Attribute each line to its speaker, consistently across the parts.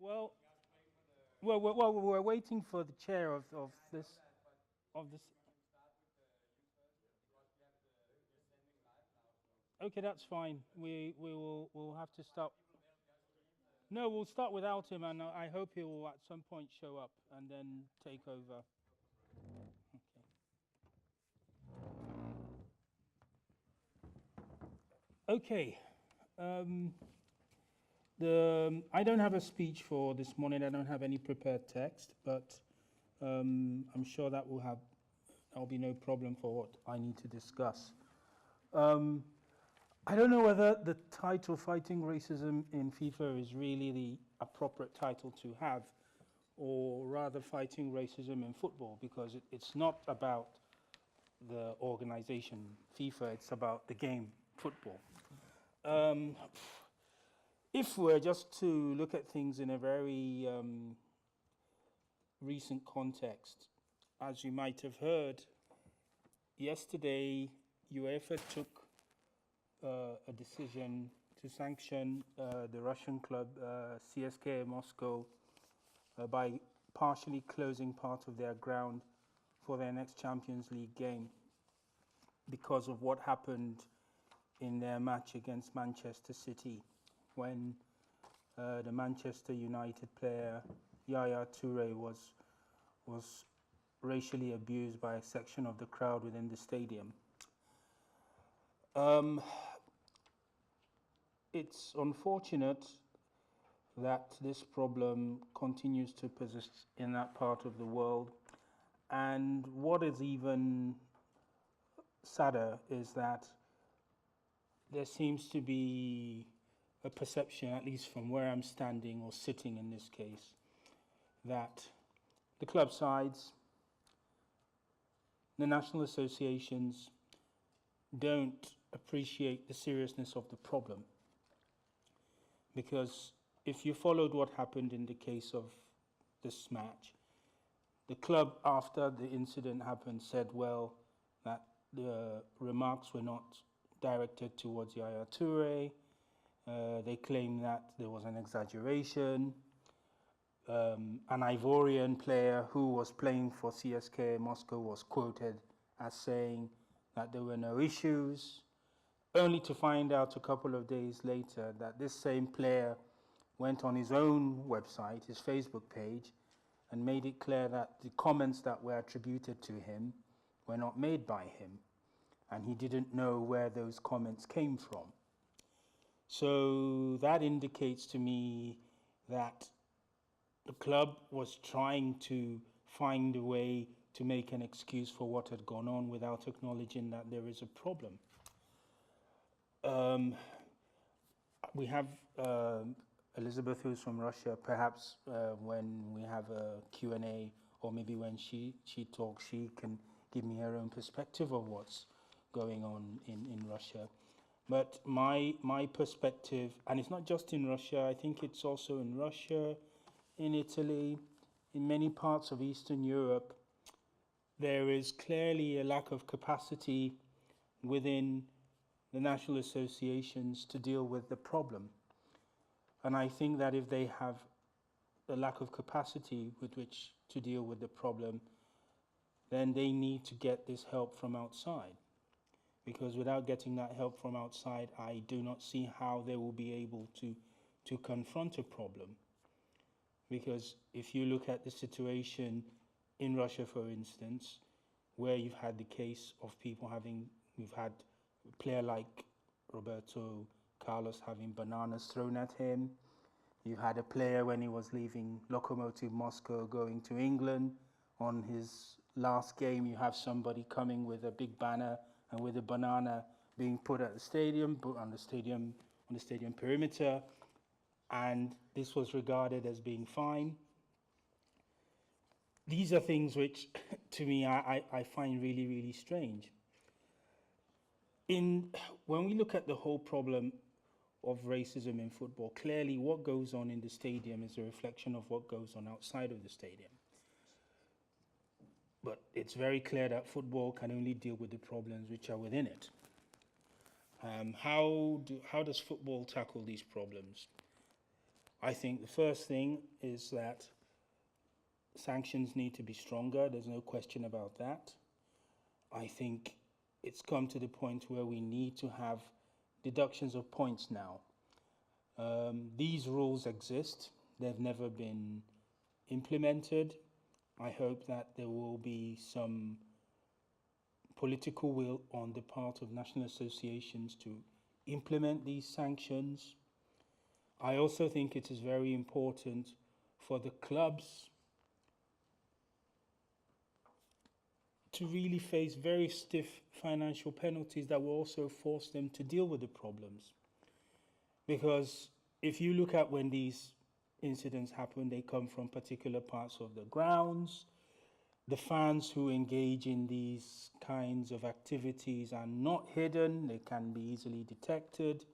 Speaker 1: Well, well, we're waiting for the chair of this. Okay, that's fine. We'll have to start. No, we'll start without him, and I hope he will at some point show up and then take over. Okay. Okay. I don't have a speech for this morning. I don't have any prepared text, but I'm sure that'll be no problem for what I need to discuss. I don't know whether the title "Fighting Racism in FIFA" is really the appropriate title to have, or rather "Fighting Racism in Football," because it's not about the organization FIFA, it's about the game football. If we're just to look at things in a very recent context, as you might have heard, yesterday UEFA took a decision to sanction the Russian club CSKA Moscow by partially closing part of their ground for their next Champions League game because of what happened in their match against Manchester City when the Manchester United player Yaya Toure was racially abused by a section of the crowd within the stadium. It's unfortunate that this problem continues to persist in that part of the world, and what is even sadder is that there seems to be a perception, at least from where I'm standing or sitting in this case, that the club sides, the national associations don't appreciate the seriousness of the problem. Because if you followed what happened in the case of this match, the club, after the incident happened, said, well, that the remarks were not directed towards Yaya Toure. They claim that there was an exaggeration. An Ivorian player who was playing for CSKA Moscow was quoted as saying that there were no issues, only to find out a couple of days later that this same player went on his own website, his Facebook page, and made it clear that the comments that were attributed to him were not made by him, and he didn't know where those comments came from. So that indicates to me that the club was trying to find a way to make an excuse for what had gone on without acknowledging that there is a problem. We have Elizabeth, who's from Russia. Perhaps when we have a Q&A, or maybe when she talks, she can give me her own perspective of what's going on in Russia. But my perspective, and it's not just in Russia, I think it's also in Russia, in Italy, in many parts of Eastern Europe, there is clearly a lack of capacity within the national associations to deal with the problem. And I think that if they have a lack of capacity with which to deal with the problem, then they need to get this help from outside. Because without getting that help from outside, I do not see how they will be able to confront a problem. Because if you look at the situation in Russia, for instance, where you've had the case of people we've had a player like Roberto Carlos having bananas thrown at him. You had a player when he was leaving Lokomotiv Moscow going to England. On his last game, you have somebody coming with a big banner and with a banana being put at the stadium, put on the stadium perimeter, and this was regarded as being fine. These are things which, to me, I find really, really strange. When we look at the whole problem of racism in football, clearly what goes on in the stadium is a reflection of what goes on outside of the stadium. But it's very clear that football can only deal with the problems which are within it. How does football tackle these problems? I think the first thing is that sanctions need to be stronger. There's no question about that. I think it's come to the point where we need to have deductions of points now. These rules exist. They've never been implemented. I hope that there will be some political will on the part of national associations to implement these sanctions. I also think it is very important for the clubs to really face very stiff financial penalties that will also force them to deal with the problems. Because if you look at when these incidents happen, they come from particular parts of the grounds. The fans who engage in these kinds of activities are not hidden, they can be easily detected.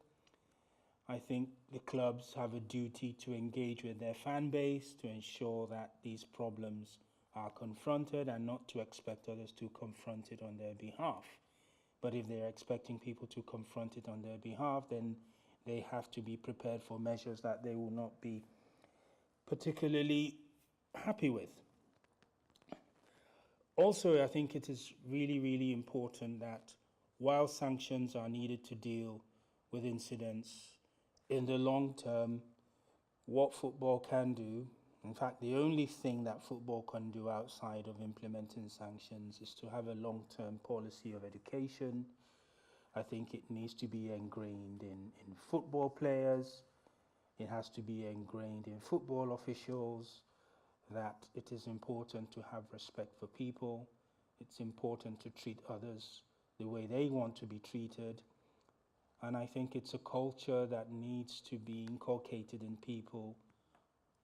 Speaker 1: I think the clubs have a duty to engage with their fan base to ensure that these problems are confronted and not to expect others to confront it on their behalf. But if they're expecting people to confront it on their behalf, then they have to be prepared for measures that they will not be particularly happy with. Also, I think it is really, really important that while sanctions are needed to deal with incidents, in the long term, what football can do, in fact, the only thing that football can do outside of implementing sanctions is to have a long-term policy of education. I think it needs to be ingrained in football players. It has to be ingrained in football officials that it is important to have respect for people. It's important to treat others the way they want to be treated. And I think it's a culture that needs to be inculcated in people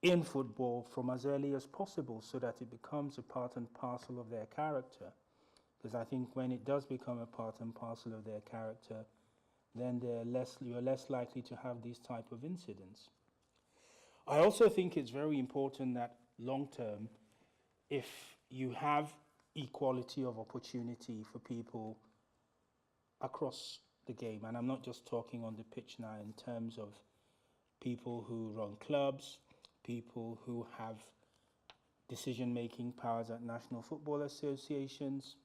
Speaker 1: in football from as early as possible so that it becomes a part and parcel of their character. Because I think when it does become a part and parcel of their character, then you're less likely to have these type of incidents. I also think it's very important that long term, if you have equality of opportunity for people across the game, and I'm not just talking on the pitch now in terms of people who run clubs, people who have decision-making powers at national football associations,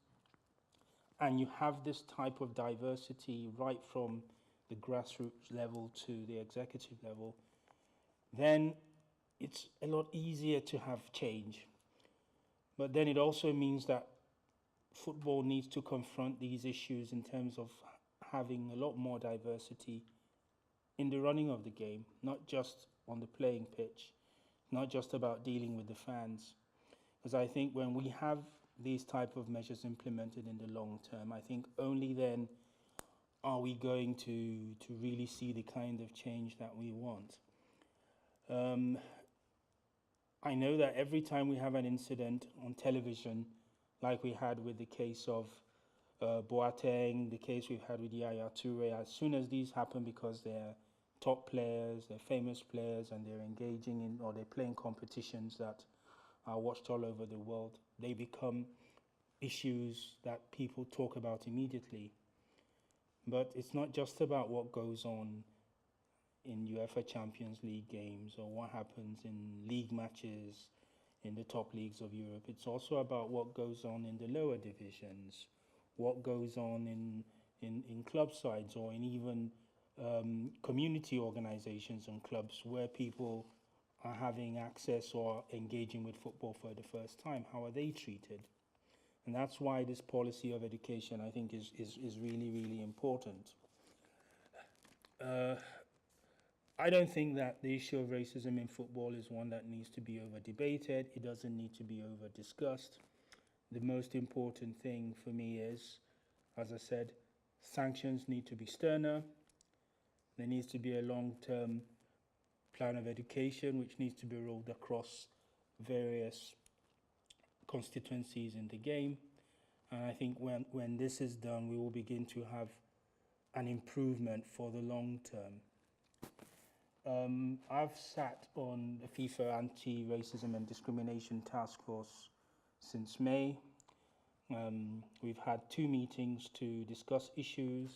Speaker 1: and you have this type of diversity right from the grassroots level to the executive level, then it's a lot easier to have change. But then it also means that football needs to confront these issues in terms of having a lot more diversity in the running of the game, not just on the playing pitch, not just about dealing with the fans. Because I think when we have these type of measures implemented in the long term, I think only then are we going to really see the kind of change that we want. I know that every time we have an incident on television, like we had with the case of Boateng, the case we've had with Yaya Toure, as soon as these happen because they're top players, they're famous players, and they're engaging in or they're playing competitions that are watched all over the world, they become issues that people talk about immediately. But it's not just about what goes on in UEFA Champions League games or what happens in league matches in the top leagues of Europe. It's also about what goes on in the lower divisions, what goes on in club sides or in even community organizations and clubs where people are having access or engaging with football for the first time. How are they treated? And that's why this policy of education, I think, is really, really important. I don't think that the issue of racism in football is one that needs to be over-debated. It doesn't need to be over-discussed. The most important thing for me is, as I said, sanctions need to be sterner. There needs to be a long-term plan of education which needs to be rolled across various constituencies in the game. And I think when this is done, we will begin to have an improvement for the long term. I've sat on the FIFA Anti-Racism and Discrimination Task Force since May. We've had 2 meetings to discuss issues.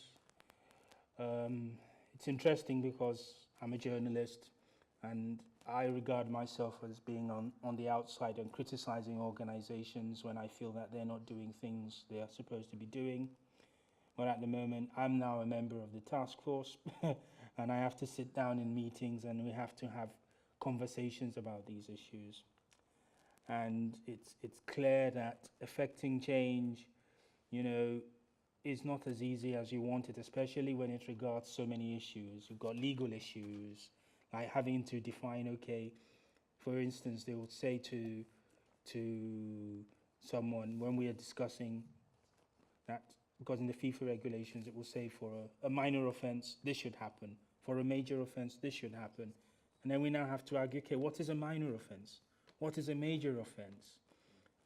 Speaker 1: It's interesting because I'm a journalist and I regard myself as being on the outside and criticizing organizations when I feel that they're not doing things they are supposed to be doing. But at the moment, I'm now a member of the task force and I have to sit down in meetings and we have to have conversations about these issues. And it's clear that affecting change, you know, is not as easy as you want it, especially when it regards so many issues. You've got legal issues, like having to define, okay, for instance, they would say to someone when we are discussing that, because in the FIFA regulations it will say for a minor offense, this should happen. For a major offense, this should happen. And then we now have to argue, okay, what is a minor offense? What is a major offense?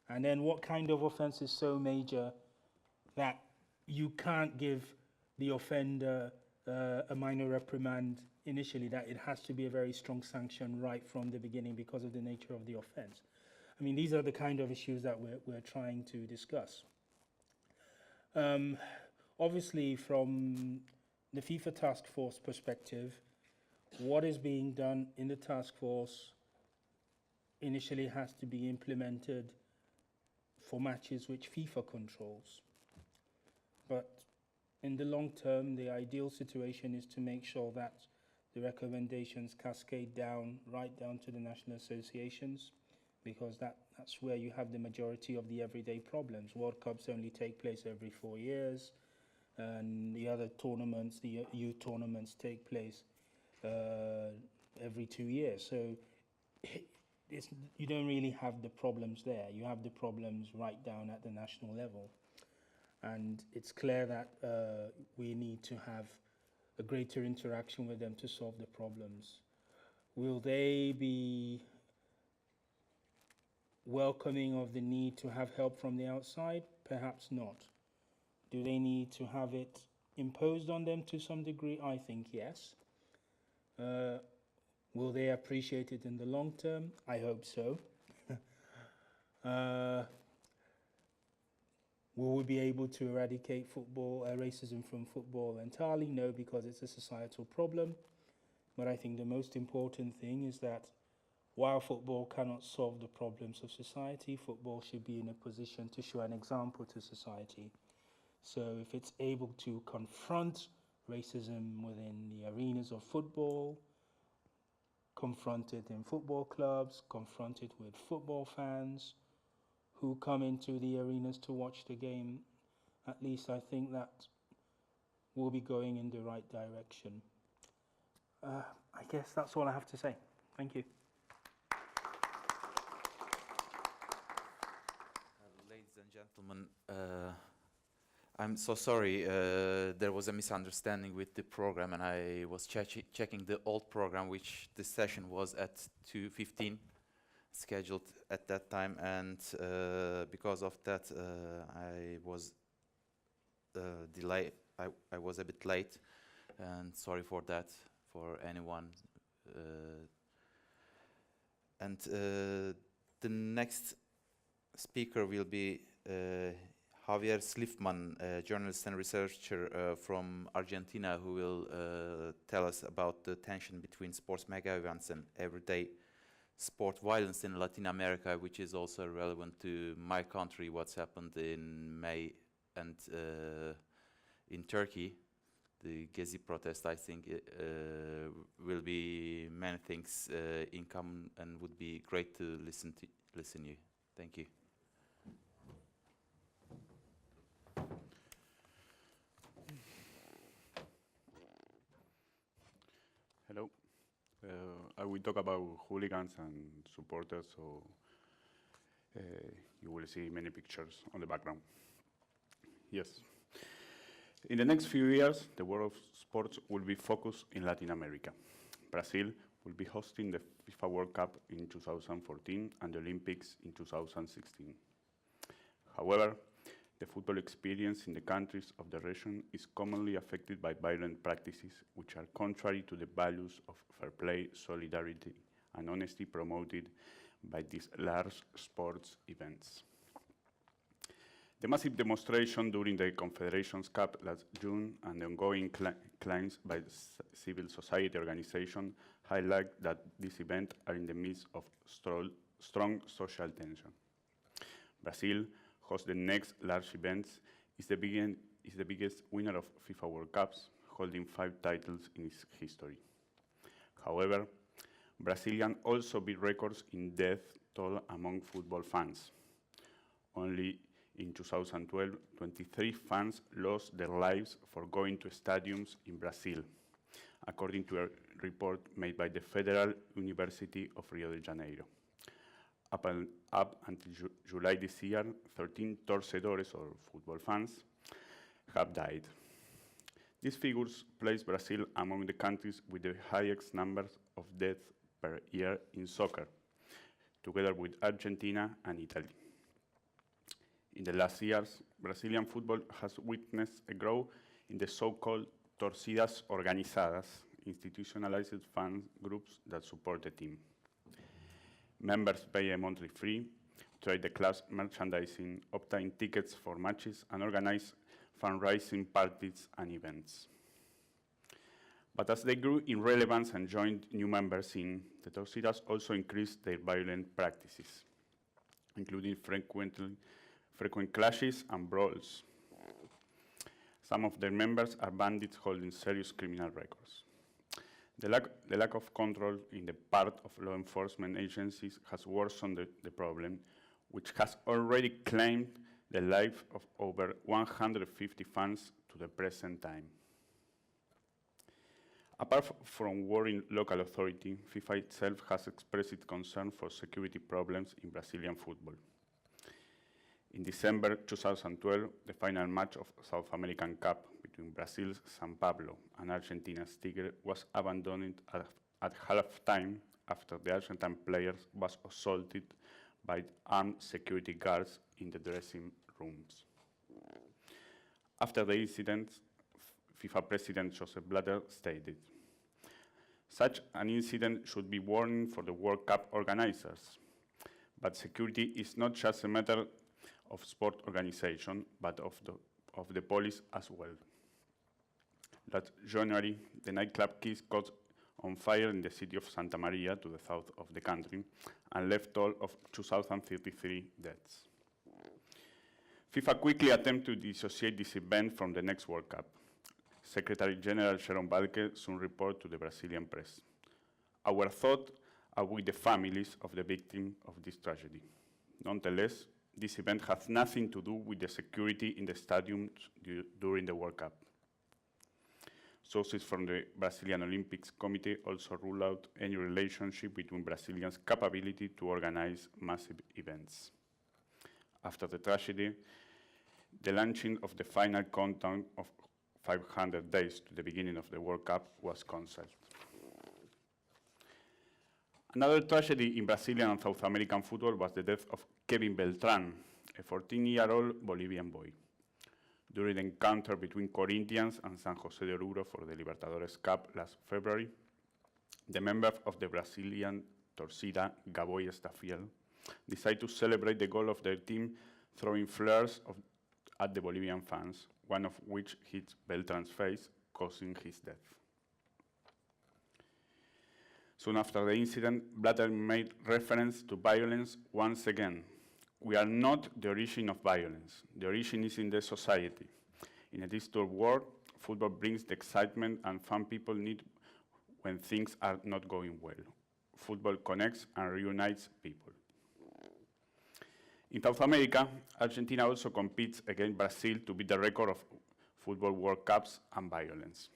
Speaker 1: And then what kind of offense is so major that you can't give the offender a minor reprimand initially, that it has to be a very strong sanction right from the beginning because of the nature of the offense? I mean, these are the kind of issues that we're trying to discuss. Obviously, from the FIFA task force perspective, what is being done in the task force initially has to be implemented for matches which FIFA controls. But in the long term, the ideal situation is to make sure that the recommendations cascade down, right down to the national associations, because that's where you have the majority of the everyday problems. World Cups only take place every 4 years, and the other tournaments, the youth tournaments, take place every 2 years. So you don't really have the problems there. You have the problems right down at the national level. And it's clear that we need to have a greater interaction with them to solve the problems. Will they be welcoming of the need to have help from the outside? Perhaps not. Do they need to have it imposed on them to some degree? I think yes. Will they appreciate it in the long term? I hope so. Will we be able to eradicate football racism from football entirely? No, because it's a societal problem. But I think the most important thing is that while football cannot solve the problems of society, football should be in a position to show an example to society. So if it's able to confront racism within the arenas of football, confront it in football clubs, confront it with football fans who come into the arenas to watch the game, at least I think that we'll be going in the right direction. I guess that's all I have to say. Thank you.
Speaker 2: Ladies and gentlemen, I'm so sorry, there was a misunderstanding with the program, and I was checking the old program, which this session was at 2:15 scheduled at that time, and because of that I was delayed. I was a bit late, and sorry for that for anyone. And the next speaker will be Javier Slifman, a journalist and researcher from Argentina, who will tell us about the tension between sports mega events and everyday sport violence in Latin America, which is also relevant to my country, what's happened in May and in Turkey. The Gezi protest, I think, will be many things in common, and would be great to listen you. Thank you.
Speaker 3: Hello. I will talk about hooligans and supporters, so you will see many pictures on the background. Yes. In the next few years, the world of sports will be focused in Latin America. Brazil will be hosting the FIFA World Cup in 2014 and the Olympics in 2016. However, the football experience in the countries of the region is commonly affected by violent practices which are contrary to the values of fair play, solidarity, and honesty promoted by these large sports events. The massive demonstration during the Confederations Cup last June and the ongoing claims by civil society organizations highlight that these events are in the midst of strong social tension. Brazil hosts the next large events, is the biggest winner of FIFA World Cups, holding 5 titles in its history. However, Brazilians also beat records in death toll among football fans. Only in 2012, 23 fans lost their lives for going to stadiums in Brazil, according to a report made by the Federal University of Rio de Janeiro. Up until July this year, 13 torcedores, or football fans, have died. These figures place Brazil among the countries with the highest numbers of deaths per year in soccer, together with Argentina and Italy. In the last years, Brazilian football has witnessed a growth in the so-called torcidas organizadas, institutionalized fan groups that support the team. Members pay a monthly fee, trade the club's merchandising, obtain tickets for matches, and organize fundraising parties and events. But as they grew in relevance and joined new members in, the torcidas also increased their violent practices, including frequent clashes and brawls. Some of their members are bandits holding serious criminal records. The lack of control in the part of law enforcement agencies has worsened the problem, which has already claimed the life of over 150 fans to the present time. Apart from worrying local authority, FIFA itself has expressed its concern for security problems in Brazilian football. In December 2012, the final match of South American Cup between Brazil's São Paulo and Argentina's Tigre was abandoned at half-time after the Argentine players was assaulted by armed security guards in the dressing rooms. After the incident, FIFA President Joseph Blatter stated, "Such an incident should be warning for the World Cup organizers, but security is not just a matter of sport organization, but of the police as well." Last January, the nightclub Kiss caught on fire in the city of Santa Maria to the south of the country and left a toll of 2,033 deaths. FIFA quickly attempted to dissociate this event from the next World Cup. Secretary General Jerome Valque soon reported to the Brazilian press, "Our thoughts are with the families of the victims of this tragedy. Nonetheless, this event has nothing to do with the security in the stadium during the World Cup." Sources from the Brazilian Olympics Committee also ruled out any relationship between Brazilians' capability to organize massive events. After the tragedy, the launching of the final countdown of 500 days to the beginning of the World Cup was cancelled. Another tragedy in Brazilian and South American football was the death of Kevin Beltran, a 14-year-old Bolivian boy. During the encounter between Corinthians and San José de Oruro for the Libertadores Cup last February, the members of the Brazilian torcida Gaboy Estafiel decided to celebrate the goal of their team throwing flares at the Bolivian fans, one of which hit Beltran's face, causing his death. Soon after the incident, Blatter made reference to violence once again. "We are not the origin of violence. The origin is in the society. In a disturbed world, football brings the excitement and fun people need when things are not going well. Football connects and reunites people." In South America, Argentina also competes against Brazil to beat the record of football World Cups and violence.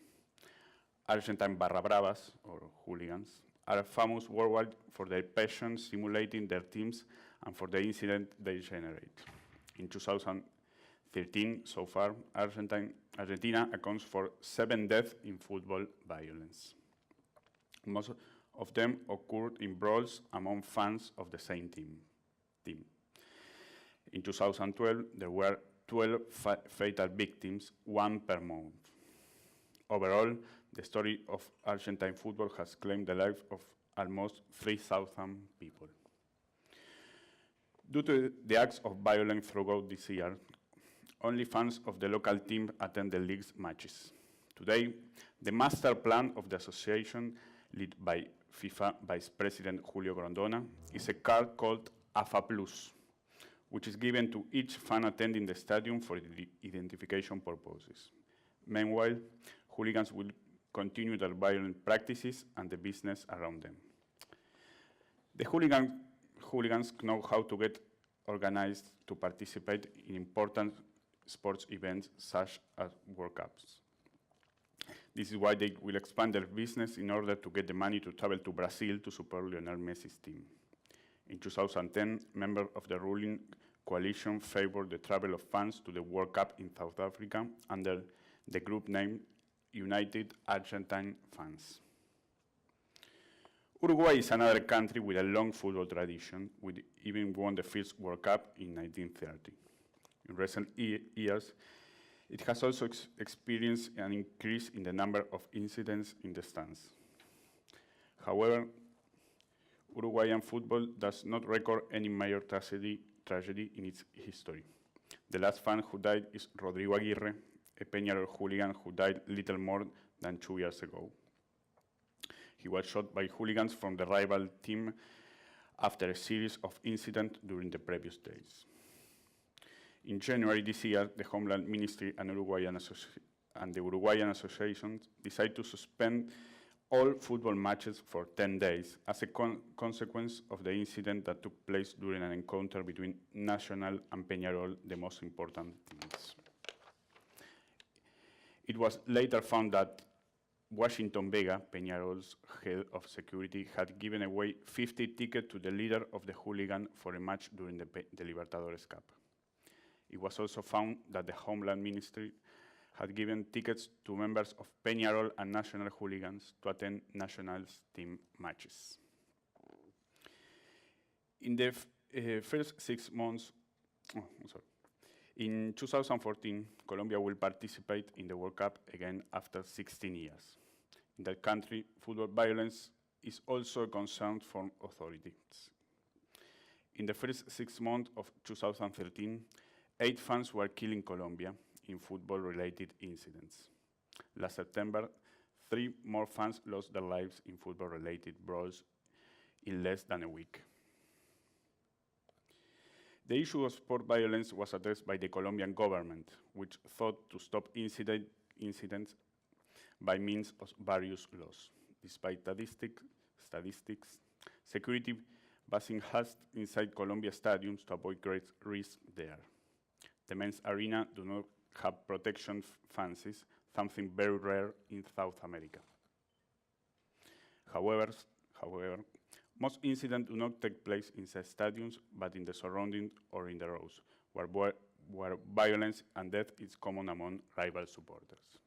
Speaker 3: Argentine barra bravas, or hooligans, are famous worldwide for their passion simulating their teams and for the incident they generate. In 2013, so far, Argentina accounts for 7 deaths in football violence. Most of them occurred in brawls among fans of the same team. In 2012, there were 12 fatal victims, 1 per month. Overall, the story of Argentine football has claimed the life of almost 3,000 people. Due to the acts of violence throughout this year, only fans of the local team attend the league's matches. Today, the master plan of the association, led by FIFA Vice President Julio Grondona, is a card called AFA Plus, which is given to each fan attending the stadium for identification purposes. Meanwhile, hooligans will continue their violent practices and the business around them. The hooligans know how to get organized to participate in important sports events such as World Cups. This is why they will expand their business in order to get the money to travel to Brazil to support Lionel Messi's team. In 2010, members of the ruling coalition favored the travel of fans to the World Cup in South Africa under the group name United Argentine Fans. Uruguay is another country with a long football tradition, which even won the first World Cup in 1930. In recent years, it has also experienced an increase in the number of incidents in the stands. However, Uruguayan football does not record any major tragedy in its history. The last fan who died is Rodrigo Aguirre, a Peñarol hooligan who died little more than 2 years ago. He was shot by hooligans from the rival team after a series of incidents during the previous days. In January this year, the Homeland Ministry and the Uruguayan Association decided to suspend all football matches for 10 days as a consequence of the incident that took place during an encounter between Nacional and Peñarol, the most important teams. It was later found that Washington Vega, Peñarol's head of security, had given away 50 tickets to the leader of the hooligan for a match during the Libertadores Cup. It was also found that the Homeland Ministry had given tickets to members of Peñarol and National hooligans to attend National's team matches. In the first 6 months, in 2014, Colombia will participate in the World Cup again after 16 years. In that country, football violence is also a concern for authorities. In the first 6 months of 2013, 8 fans were killed in Colombia in football-related incidents. Last September, 3 more fans lost their lives in football-related brawls in less than a week. The issue of sport violence was addressed by the Colombian government, which sought to stop incidents by means of various laws. Despite statistics, security was enhanced inside Colombia stadiums to avoid great risk there. The men's arena do not have protection fences, something very rare in South America. However, most incidents do not take place inside stadiums, but in the surroundings or in the roads, where violence and death is common among rival supporters.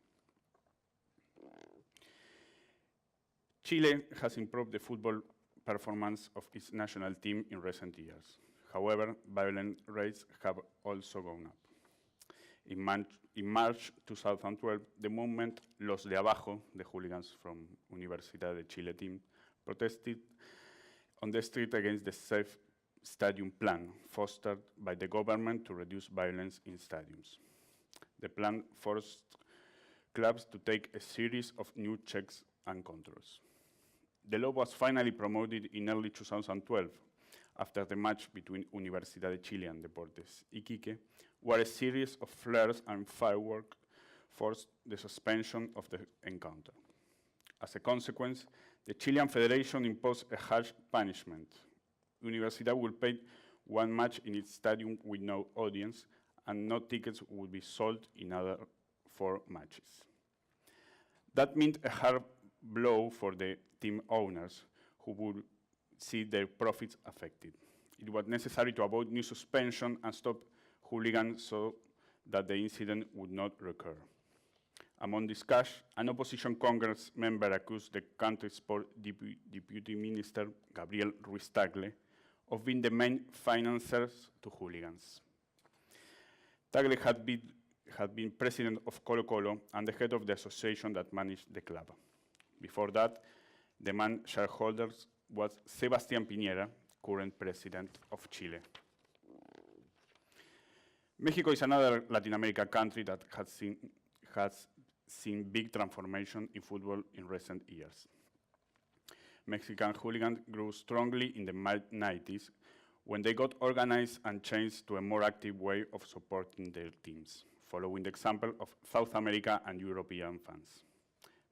Speaker 3: Chile has improved the football performance of its national team in recent years. However, violent rates have also gone up. In March 2012, the movement Los de Abajo, the hooligans from Universidad de Chile team, protested on the street against the Safe Stadium plan fostered by the government to reduce violence in stadiums. The plan forced clubs to take a series of new checks and controls. The law was finally promoted in early 2012 after the match between Universidad de Chile and Deportes Iquique, where a series of flares and fireworks forced the suspension of the encounter. As a consequence, the Chilean Federation imposed a harsh punishment. Universidad will pay 1 match in its stadium with no audience, and no tickets will be sold in other 4 matches. That meant a hard blow for the team owners, who would see their profits affected. It was necessary to avoid new suspension and stop hooligans so that the incident would not recur. Among this cash, an opposition Congress member accused the country's sport deputy minister, Gabriel Ruiz-Tagle, of being the main financiers to hooligans. Tagle had been president of Colo-Colo and the head of the association that managed the club. Before that, the main shareholder was Sebastián Piñera, current president of Chile. Mexico is another Latin American country that has seen big transformation in football in recent years. Mexican hooligans grew strongly in the mid-90s when they got organized and changed to a more active way of supporting their teams, following the example of South America and European fans.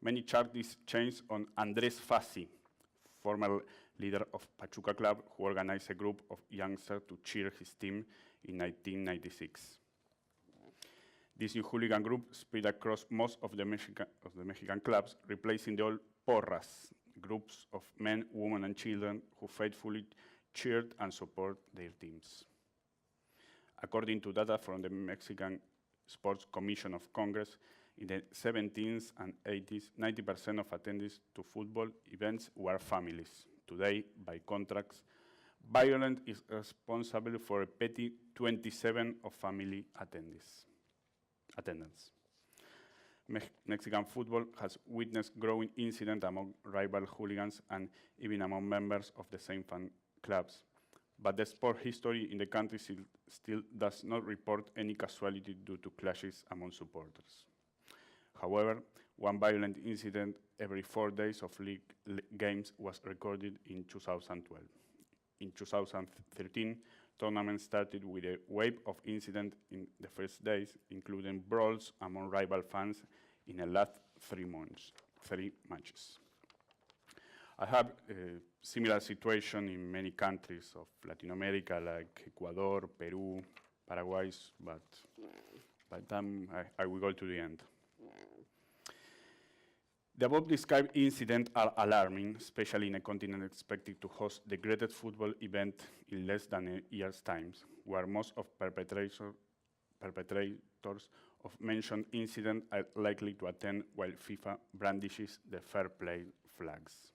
Speaker 3: Many chart this change on Andrés Fassi, former leader of Pachuca Club, who organized a group of youngsters to cheer his team in 1996. This new hooligan group spread across most of the Mexican clubs, replacing the old porras, groups of men, women, and children who faithfully cheered and support their teams. According to data from the Mexican Sports Commission of Congress, in the 70s and 80s, 90% of attendees to football events were families. Today, by contracts, violence is responsible for a petty 27% of family attendance. Mexican football has witnessed growing incidents among rival hooligans and even among members of the same fan clubs. But the sport history in the country still does not report any casualty due to clashes among supporters. However, one violent incident every 4 days of league games was recorded in 2012. In 2013, tournament started with a wave of incidents in the first days, including brawls among rival fans in the last 3 matches. I have a similar situation in many countries of Latin America, like Ecuador, Peru, Paraguay, but by the time I will go to the end. The above described incidents are alarming, especially in a continent expected to host the greatest football event in less than a year's time, where most of perpetrators of mentioned incidents are likely to attend while FIFA brandishes the fair play flags.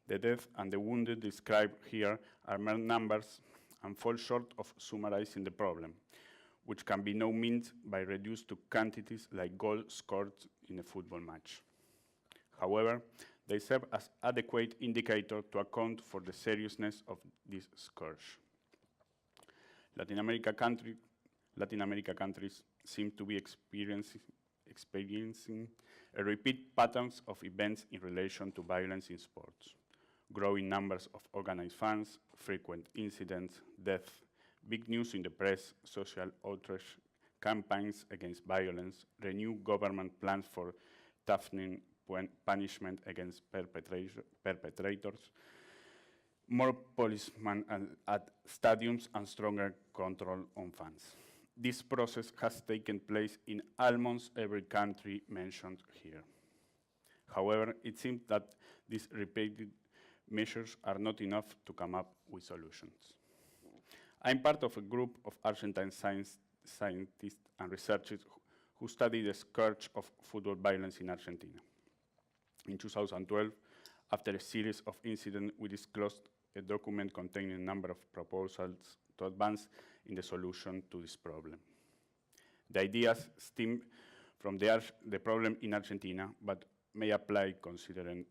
Speaker 3: The death and the wounded described here are mere numbers and fall short of summarizing the problem, which can be no means by reduced to quantities like goals scored in a football match. However, they serve as adequate indicator to account for the seriousness of this scourge. Latin America countries seem to be experiencing a repeat patterns of events in relation to violence in sports. Growing numbers of organized fans, frequent incidents, death, big news in the press, social outrage, campaigns against violence, renewed government plans for toughening punishment against perpetrators, more policemen at stadiums, and stronger control on fans. This process has taken place in almost every country mentioned here. However, it seems that these repeated measures are not enough to come up with solutions. I'm part of a group of Argentine scientists and researchers who study the scourge of football violence in Argentina. In 2012, after a series of incidents, we disclosed a document containing a number of proposals to advance in the solution to this problem. The ideas stem from the problem in Argentina, but may apply, considering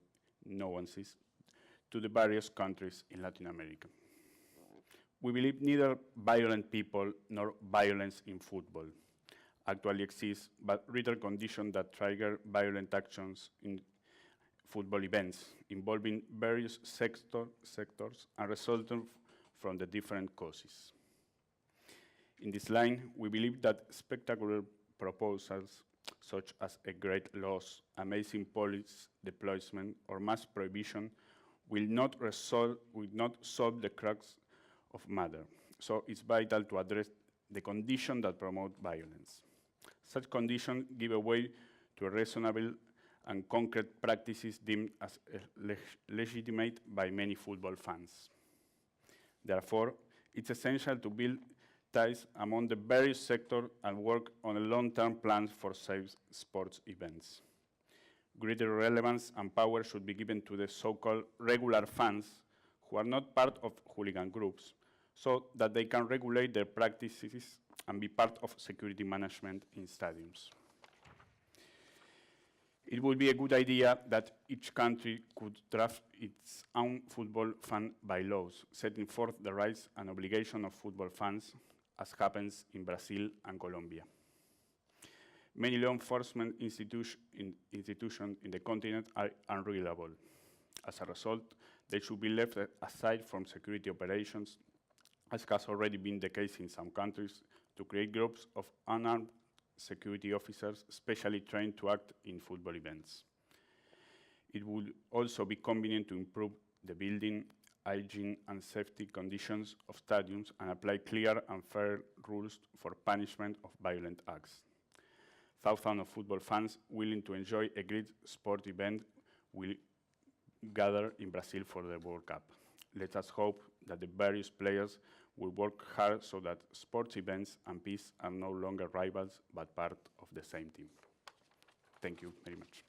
Speaker 3: nuances, to the various countries in Latin America. We believe neither violent people nor violence in football actually exists, but rather conditions that trigger violent actions in football events involving various sectors and resulting from the different causes. In this line, we believe that spectacular proposals such as a great loss, amazing police deployment, or mass prohibition will not solve the crux of matter. So it's vital to address the conditions that promote violence. Such conditions give way to reasonable and concrete practices deemed as legitimate by many football fans. Therefore, it's essential to build ties among the various sectors and work on a long-term plan for safe sports events. Greater relevance and power should be given to the so-called regular fans who are not part of hooligan groups, so that they can regulate their practices and be part of security management in stadiums. It would be a good idea that each country could draft its own football fan bylaws, setting forth the rights and obligations of football fans, as happens in Brazil and Colombia. Many law enforcement institutions in the continent are unreliable. As a result, they should be left aside from security operations, as has already been the case in some countries, to create groups of unarmed security officers specially trained to act in football events. It would also be convenient to improve the building, hygiene and safety conditions of stadiums and apply clear and fair rules for punishment of violent acts. Thousands of football fans willing to enjoy a great sport event will gather in Brazil for the World Cup. Let us hope that the various players will work hard so that sports events and peace are no longer rivals but part of the same team. Thank you very much.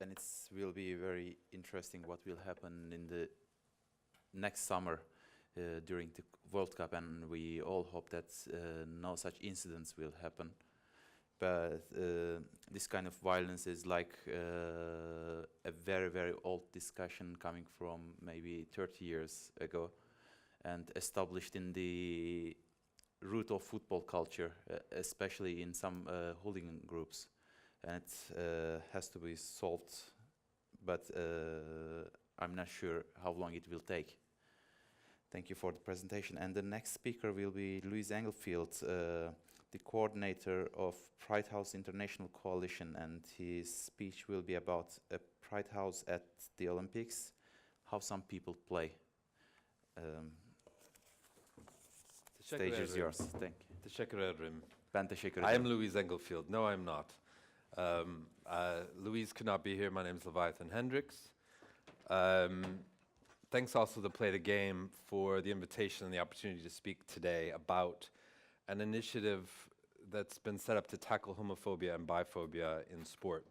Speaker 2: And it will be very interesting what will happen in the next summer during the World Cup, and we all hope that no such incidents will happen. But this kind of violence is like a very, very old discussion coming from maybe 30 years ago and established in the root of football culture, especially in some hooligan groups. And it has to be solved, but I'm not sure how long it will take. Thank you for the presentation. And the next speaker will be Louise Englefield, the coordinator of Pride House International Coalition, and his speech will be about a Pride House at the Olympics, how some people play. The stage is yours. Thank you.
Speaker 4: Teşekkür ederim.
Speaker 2: Ben teşekkür
Speaker 4: I
Speaker 2: ederim.
Speaker 4: am Louise Englefield. No, I'm not. Louise could not be here. My name is Leviathen Hendricks. Thanks also to Play the Game for the invitation and the opportunity to speak today about an initiative that's been set up to tackle homophobia and biphobia in sport.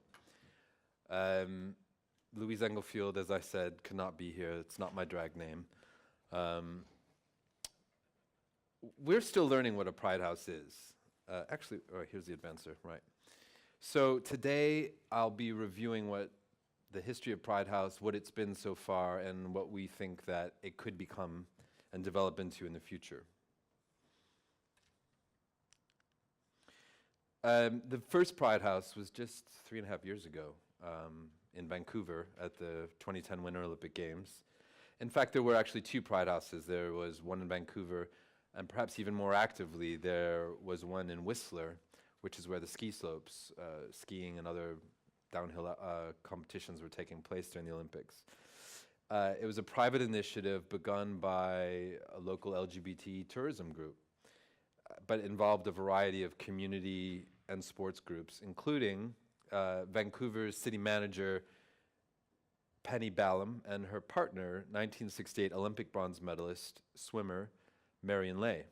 Speaker 4: Louise Englefield, as I said, could not be here. It's not my drag name. We're still learning what a Pride House is. Actually, here's the advancer, right. So today I'll be reviewing what the history of Pride House, what it's been so far, and what we think that it could become and develop into in the future. The first Pride House was just 3.5 years ago in Vancouver at the 2010 Winter Olympic Games. In fact, there were actually 2 Pride Houses. There was one in Vancouver, and perhaps even more actively, there was one in Whistler, which is where the ski slopes, skiing and other downhill competitions were taking place during the Olympics. It was a private initiative begun by a local LGBT tourism group, but involved a variety of community and sports groups, including Vancouver's city manager, Penny Ballum, and her partner, 1968 Olympic bronze medalist, swimmer, Marion Lay.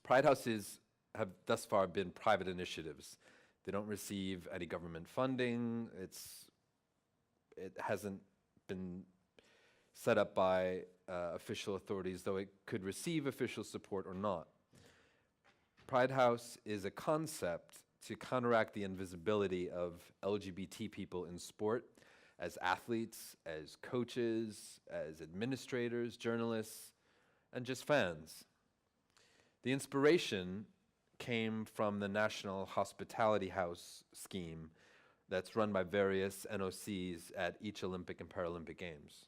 Speaker 4: Pride Houses have thus far been private initiatives. They don't receive any government funding. It hasn't been set up by official authorities, though it could receive official support or not. Pride House is a concept to counteract the invisibility of LGBT people in sport as athletes, as coaches, as administrators, journalists, and just fans. The inspiration came from the National Hospitality House scheme that's run by various NOCs at each Olympic and Paralympic Games.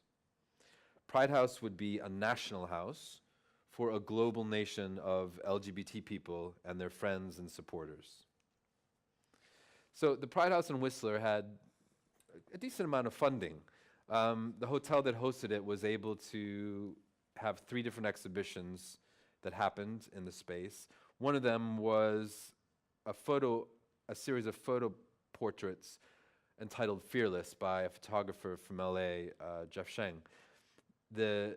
Speaker 4: Pride House would be a national house for a global nation of LGBT people and their friends and supporters. So the Pride House in Whistler had a decent amount of funding. The hotel that hosted it was able to have 3 different exhibitions that happened in the space. One of them was a series of photo portraits entitled Fearless by a photographer from LA, Jeff Sheng. The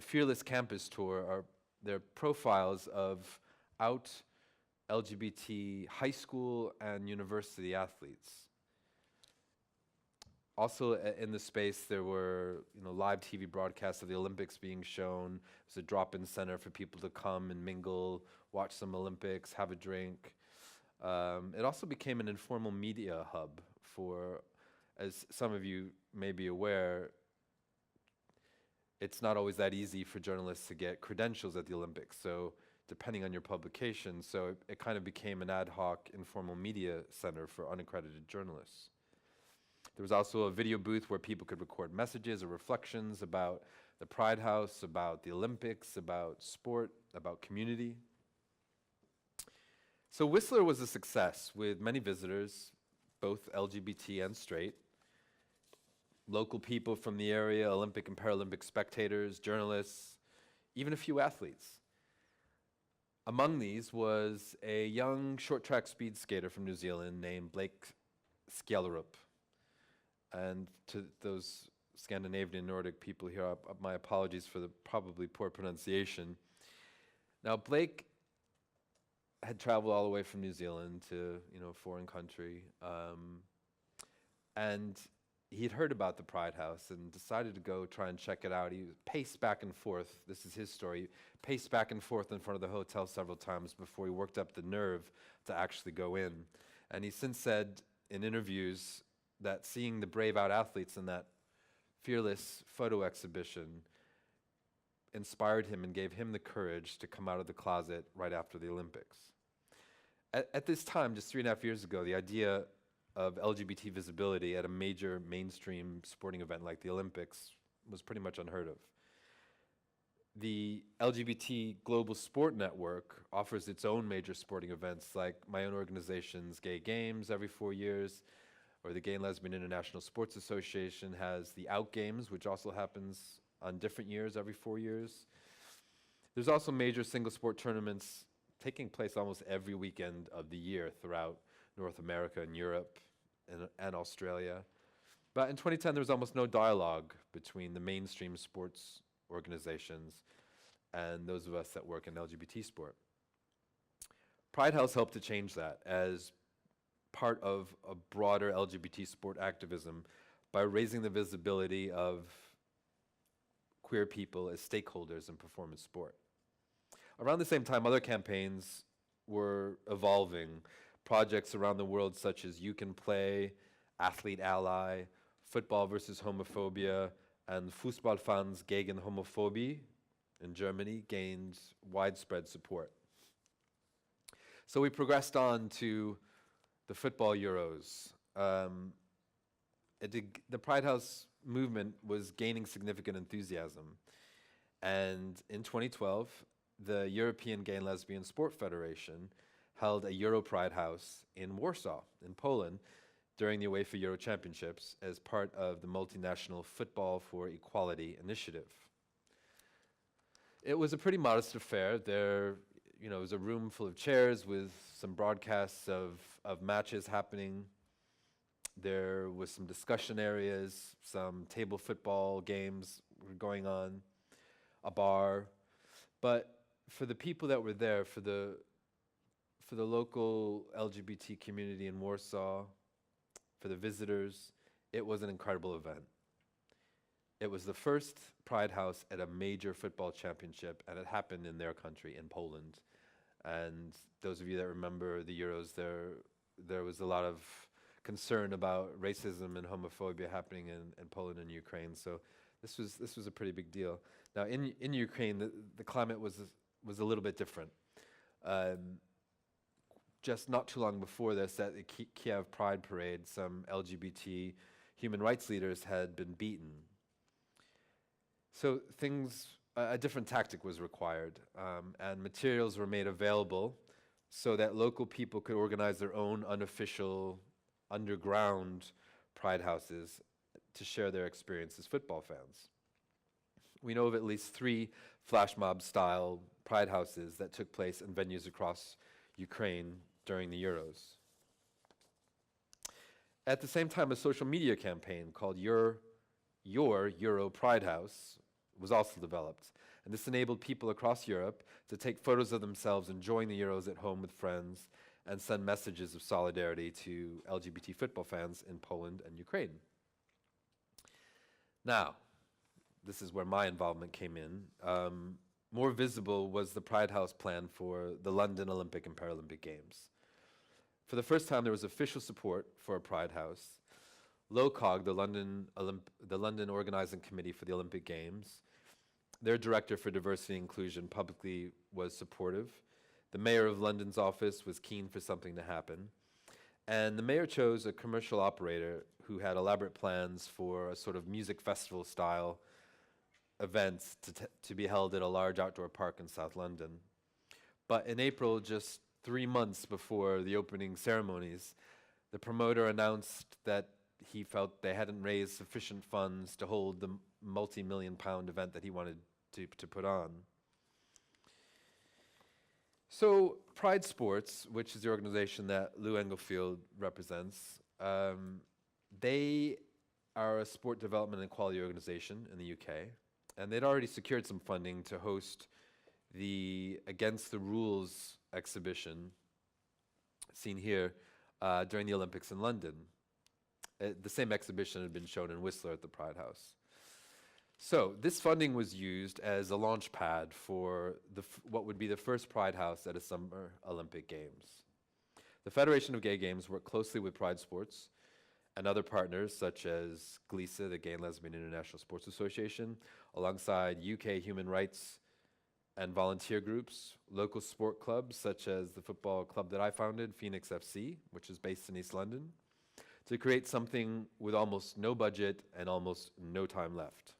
Speaker 4: Fearless Campus Tour they're profiles of out LGBT high school and university athletes. Also in the space there were live TV broadcasts of the Olympics being shown. It was a drop-in center for people to come and mingle, watch some Olympics, have a drink. It also became an informal media hub for, as some of you may be aware, it's not always that easy for journalists to get credentials at the Olympics. So depending on your publication, so it kind of became an ad hoc informal media center for unaccredited journalists. There was also a video booth where people could record messages or reflections about the Pride House, about the Olympics, about sport, about community. So Whistler was a success with many visitors, both LGBT and straight, local people from the area, Olympic and Paralympic spectators, journalists, even a few athletes. Among these was a young short track speed skater from New Zealand named Blake Skjellerup. And to those Scandinavian Nordic people here, my apologies for the probably poor pronunciation. Now Blake had traveled all the way from New Zealand to, a foreign country, and he'd heard about the Pride House and decided to go try and check it out. He paced back and forth, this is his story, paced back and forth in front of the hotel several times before he worked up the nerve to actually go in. And he since said in interviews that seeing the brave out athletes in that fearless photo exhibition inspired him and gave him the courage to come out of the closet right after the Olympics. At this time, just 3.5 years ago, the idea of LGBT visibility at a major mainstream sporting event like the Olympics was pretty much unheard of. The LGBT Global Sport Network offers its own major sporting events, like my own organization's Gay Games every 4 years, or the Gay and Lesbian International Sports Association has the Out Games, which also happens on different years every 4 years. There's also major single sport tournaments taking place almost every weekend of the year throughout North America and Europe and Australia. But in 2010, there was almost no dialogue between the mainstream sports organizations and those of us that work in LGBT sport. Pride House helped to change that as part of a broader LGBT sport activism by raising the visibility of queer people as stakeholders in performance sport. Around the same time, other campaigns were evolving. Projects around the world such as You Can Play, Athlete Ally, Football versus Homophobia, and Fußballfans gegen Homophobie in Germany gained widespread support. So we progressed on to the football Euros. The Pride House movement was gaining significant enthusiasm. And in 2012, the European Gay and Lesbian Sport Federation held a Euro Pride House in Warsaw, in Poland, during the UEFA Euro Championships as part of the multinational Football for Equality initiative. It was a pretty modest affair. There, was a room full of chairs with some broadcasts of matches happening. There was some discussion areas, some table football games were going on, a bar. But for the people that were there, for the local LGBT community in Warsaw, for the visitors, it was an incredible event. It was the first Pride House at a major football championship, and it happened in their country, in Poland. And those of you that remember the Euros, there was a lot of concern about racism and homophobia happening in Poland and Ukraine. So this was a pretty big deal. Now in Ukraine, the climate was a little bit different. Just not too long before this, at the Kiev Pride Parade, some LGBT human rights leaders had been beaten. So a different tactic was required, and materials were made available so that local people could organize their own unofficial underground Pride houses to share their experience as football fans. We know of at least 3 flash mob style Pride houses that took place in venues across Ukraine during the Euros. At the same time, a social media campaign called Your Euro Pride House was also developed. And this enabled people across Europe to take photos of themselves enjoying the Euros at home with friends and send messages of solidarity to LGBT football fans in Poland and Ukraine. Now, this is where my involvement came in. More visible was the Pride House plan for the London Olympic and Paralympic Games. For the first time, there was official support for a Pride House. LOCOG, the London Organizing Committee for the Olympic Games, Their director for diversity and inclusion publicly was supportive. The mayor of London's office was keen for something to happen. And the mayor chose a commercial operator who had elaborate plans for a sort of music festival style event to be held at a large outdoor park in South London. But in April, just 3 months before the opening ceremonies, the promoter announced that he felt they hadn't raised sufficient funds to hold the multi-million-pound event that he wanted to put on. So Pride Sports, which is the organization that Lou Engelfield represents, they are a sport development and quality organization in the UK, and they'd already secured some funding to host the Against the Rules exhibition seen here during the Olympics in London. The same exhibition had been shown in Whistler at the Pride House. So this funding was used as a launch pad for what would be the first Pride House at a Summer Olympic Games. The Federation of Gay Games worked closely with Pride Sports and other partners such as GLISA, the Gay and Lesbian International Sports Association, alongside UK human rights and volunteer groups, local sport clubs such as the football club that I founded, Phoenix FC, which is based in East London, to create something with almost no budget and almost no time left.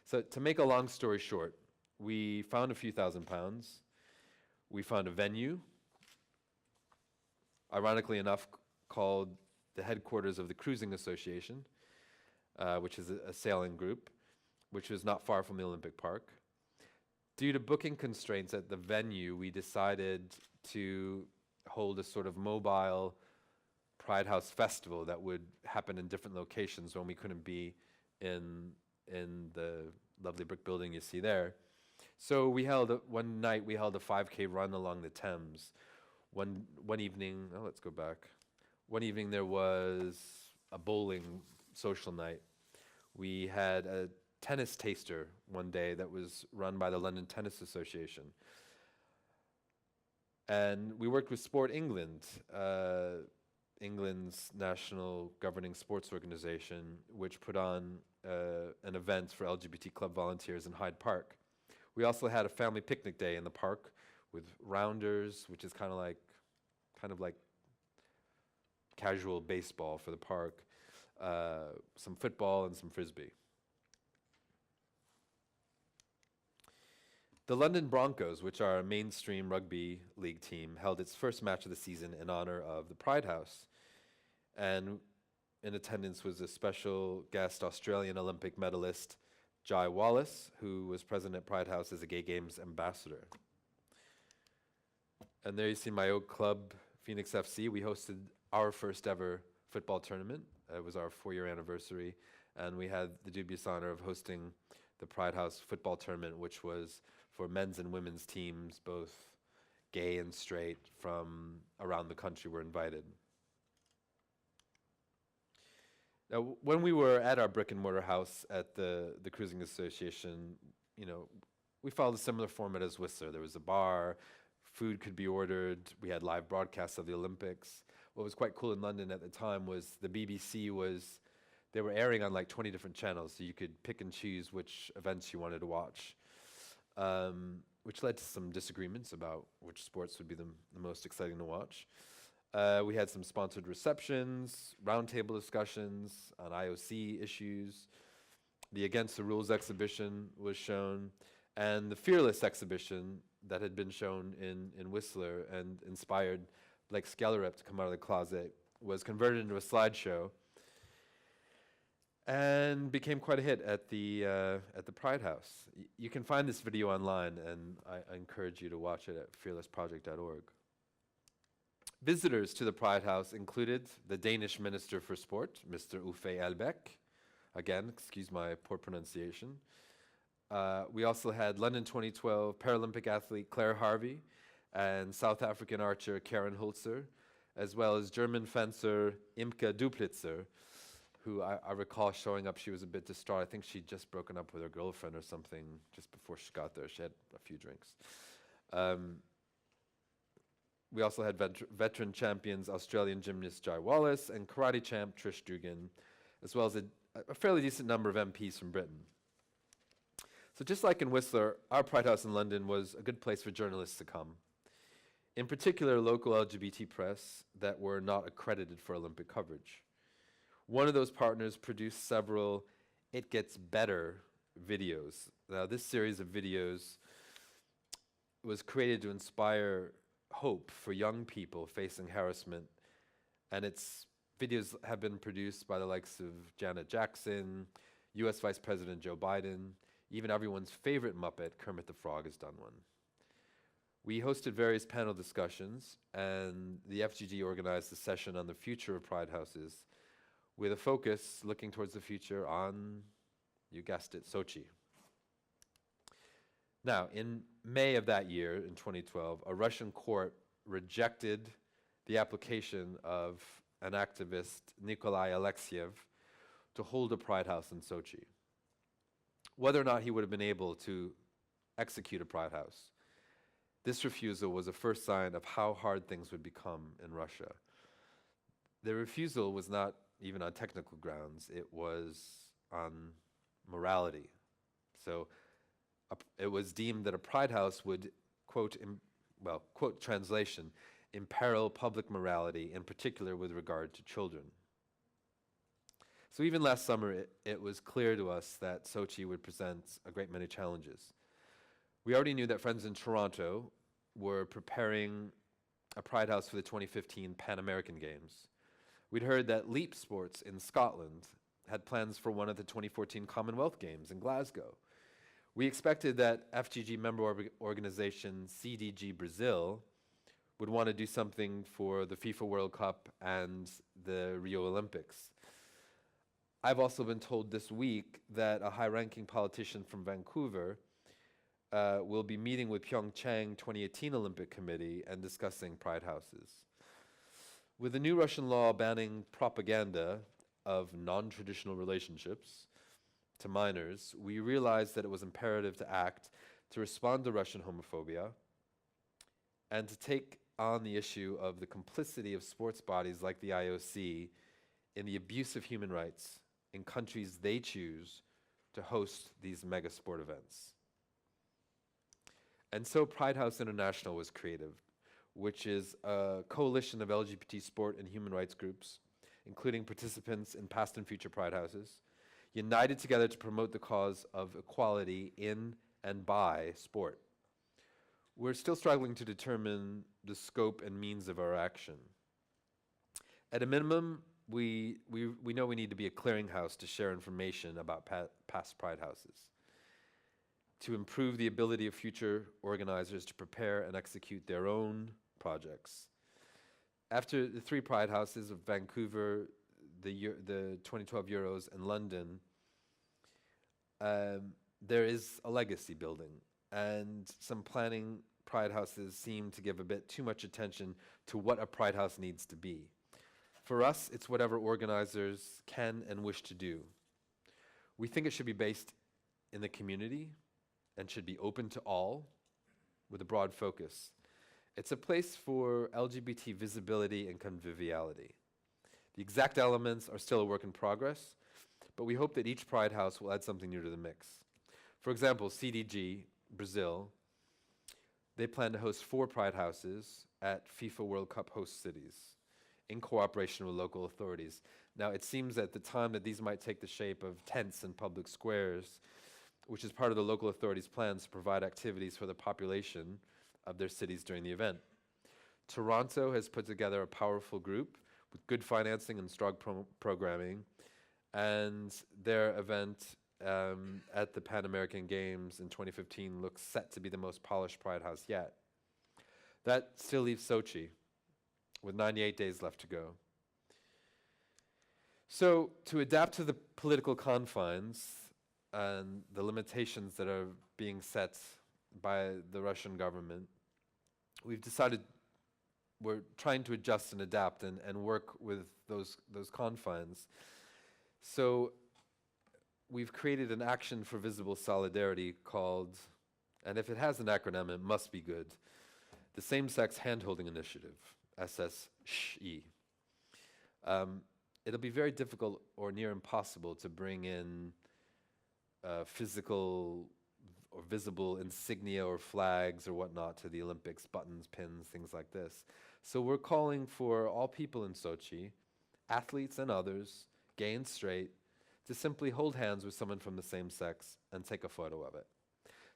Speaker 4: So to make a long story short, we found a few £1,000. We found a venue, ironically enough, called the headquarters of the Cruising Association, which is a sailing group, which was not far from the Olympic Park. Due to booking constraints at the venue, we decided to hold a sort of mobile Pride House festival that would happen in different locations when we couldn't be in the lovely brick building you see there. So we held, one night we held a 5K run along the Thames. One evening, oh, let's go back. One evening there was a bowling social night. We had a tennis taster one day that was run by the London Tennis Association. And we worked with Sport England, England's national governing sports organization, which put on an event for LGBT club volunteers in Hyde Park. We also had a family picnic day in the park with rounders, which is kind of like casual baseball for the park, some football and some frisbee. The London Broncos, which are a mainstream rugby league team, held its first match of the season in honor of the Pride House. And in attendance was a special guest Australian Olympic medalist, Jai Wallace, who was present at Pride House as a Gay Games ambassador. And there you see my old club, Phoenix FC. We hosted our first ever football tournament. It was our 4-year anniversary. And we had the dubious honor of hosting the Pride House football tournament, which was for men's and women's teams, both gay and straight, from around the country were invited. Now, when we were at our brick and mortar house at the Cruising Association, we followed a similar format as Whistler. There was a bar, food could be ordered, we had live broadcasts of the Olympics. What was quite cool in London at the time was the BBC they were airing on like 20 different channels, so you could pick and choose which events you wanted to watch, which led to some disagreements about which sports would be the most exciting to watch. We had some sponsored receptions, roundtable discussions on IOC issues. The Against the Rules exhibition was shown, and the Fearless exhibition that had been shown in Whistler and inspired Blake Skellerup to come out of the closet was converted into a slideshow and became quite a hit at the Pride House. You can find this video online, and I encourage you to watch it at fearlessproject.org. Visitors to the Pride House included the Danish Minister for Sport, Mr. Uffe Elbæk. Again, excuse my poor pronunciation. We also had London 2012 Paralympic athlete Claire Harvey and South African archer Karen Holzer, as well as German fencer Imke Duplitzer, who I recall showing up. She was a bit distraught. I think she'd just broken up with her girlfriend or something just before she got there. She had a few drinks. We also had veteran champions Australian gymnast Jai Wallace and karate champ Trish Dugan, as well as a fairly decent number of MPs from Britain. So just like in Whistler, our Pride House in London was a good place for journalists to come. In particular, local LGBT press that were not accredited for Olympic coverage. One of those partners produced several It Gets Better videos. Now, this series of videos was created to inspire hope for young people facing harassment, and its videos have been produced by the likes of Janet Jackson, US Vice President Joe Biden, even everyone's favorite Muppet, Kermit the Frog, has done one. We hosted various panel discussions, and the FGG organized a session on the future of Pride Houses with a focus looking towards the future on, you guessed it, Sochi. Now, in May of that year, in 2012, a Russian court rejected the application of an activist, Nikolai Alexiev, to hold a Pride House in Sochi. Whether or not he would have been able to execute a Pride House, this refusal was a first sign of how hard things would become in Russia. The refusal was not even on technical grounds, it was on morality. So it was deemed that a Pride House would, quote translation, imperil public morality, in particular with regard to children. So even last summer, it was clear to us that Sochi would present a great many challenges. We already knew that friends in Toronto were preparing a Pride House for the 2015 Pan American Games. We'd heard that Leap Sports in Scotland had plans for one of the 2014 Commonwealth Games in Glasgow. We expected that FGG member organization CDG Brazil would want to do something for the FIFA World Cup and the Rio Olympics. I've also been told this week that a high-ranking politician from Vancouver will be meeting with Pyeongchang 2018 Olympic Committee and discussing Pride Houses. With the new Russian law banning propaganda of non-traditional relationships to minors, we realized that it was imperative to act to respond to Russian homophobia and to take on the issue of the complicity of sports bodies like the IOC in the abuse of human rights in countries they choose to host these mega sport events. And so Pride House International was created, which is a coalition of LGBT sport and human rights groups, including participants in past and future Pride Houses, united together to promote the cause of equality in and by sport. We're still struggling to determine the scope and means of our action. At a minimum, we know we need to be a clearinghouse to share information about past Pride Houses, to improve the ability of future organizers to prepare and execute their own projects. After the 3 Pride Houses of Vancouver, the 2012 Euros, and London, there is a legacy building, and some planning Pride Houses seem to give a bit too much attention to what a Pride House needs to be. For us, it's whatever organizers can and wish to do. We think it should be based in the community and should be open to all with a broad focus. It's a place for LGBT visibility and conviviality. The exact elements are still a work in progress, but we hope that each Pride House will add something new to the mix. For example, CDG, Brazil, they plan to host 4 Pride Houses at FIFA World Cup host cities in cooperation with local authorities. Now, it seems at the time that these might take the shape of tents in public squares, which is part of the local authorities' plans to provide activities for the population of their cities during the event. Toronto has put together a powerful group with good financing and strong programming, and their event at the Pan American Games in 2015 looks set to be the most polished Pride House yet. That still leaves Sochi, with 98 days left to go. So, to adapt to the political confines and the limitations that are being set by the Russian government, we've decided we're trying to adjust and adapt and work with those confines. So we've created an action for visible solidarity called, and if it has an acronym, it must be good, the Same-Sex Hand-Holding Initiative, SSHE. It'll be very difficult or near impossible to bring in physical or visible insignia or flags or whatnot to the Olympics, buttons, pins, things like this. So we're calling for all people in Sochi, athletes and others, gay and straight, to simply hold hands with someone from the same sex and take a photo of it.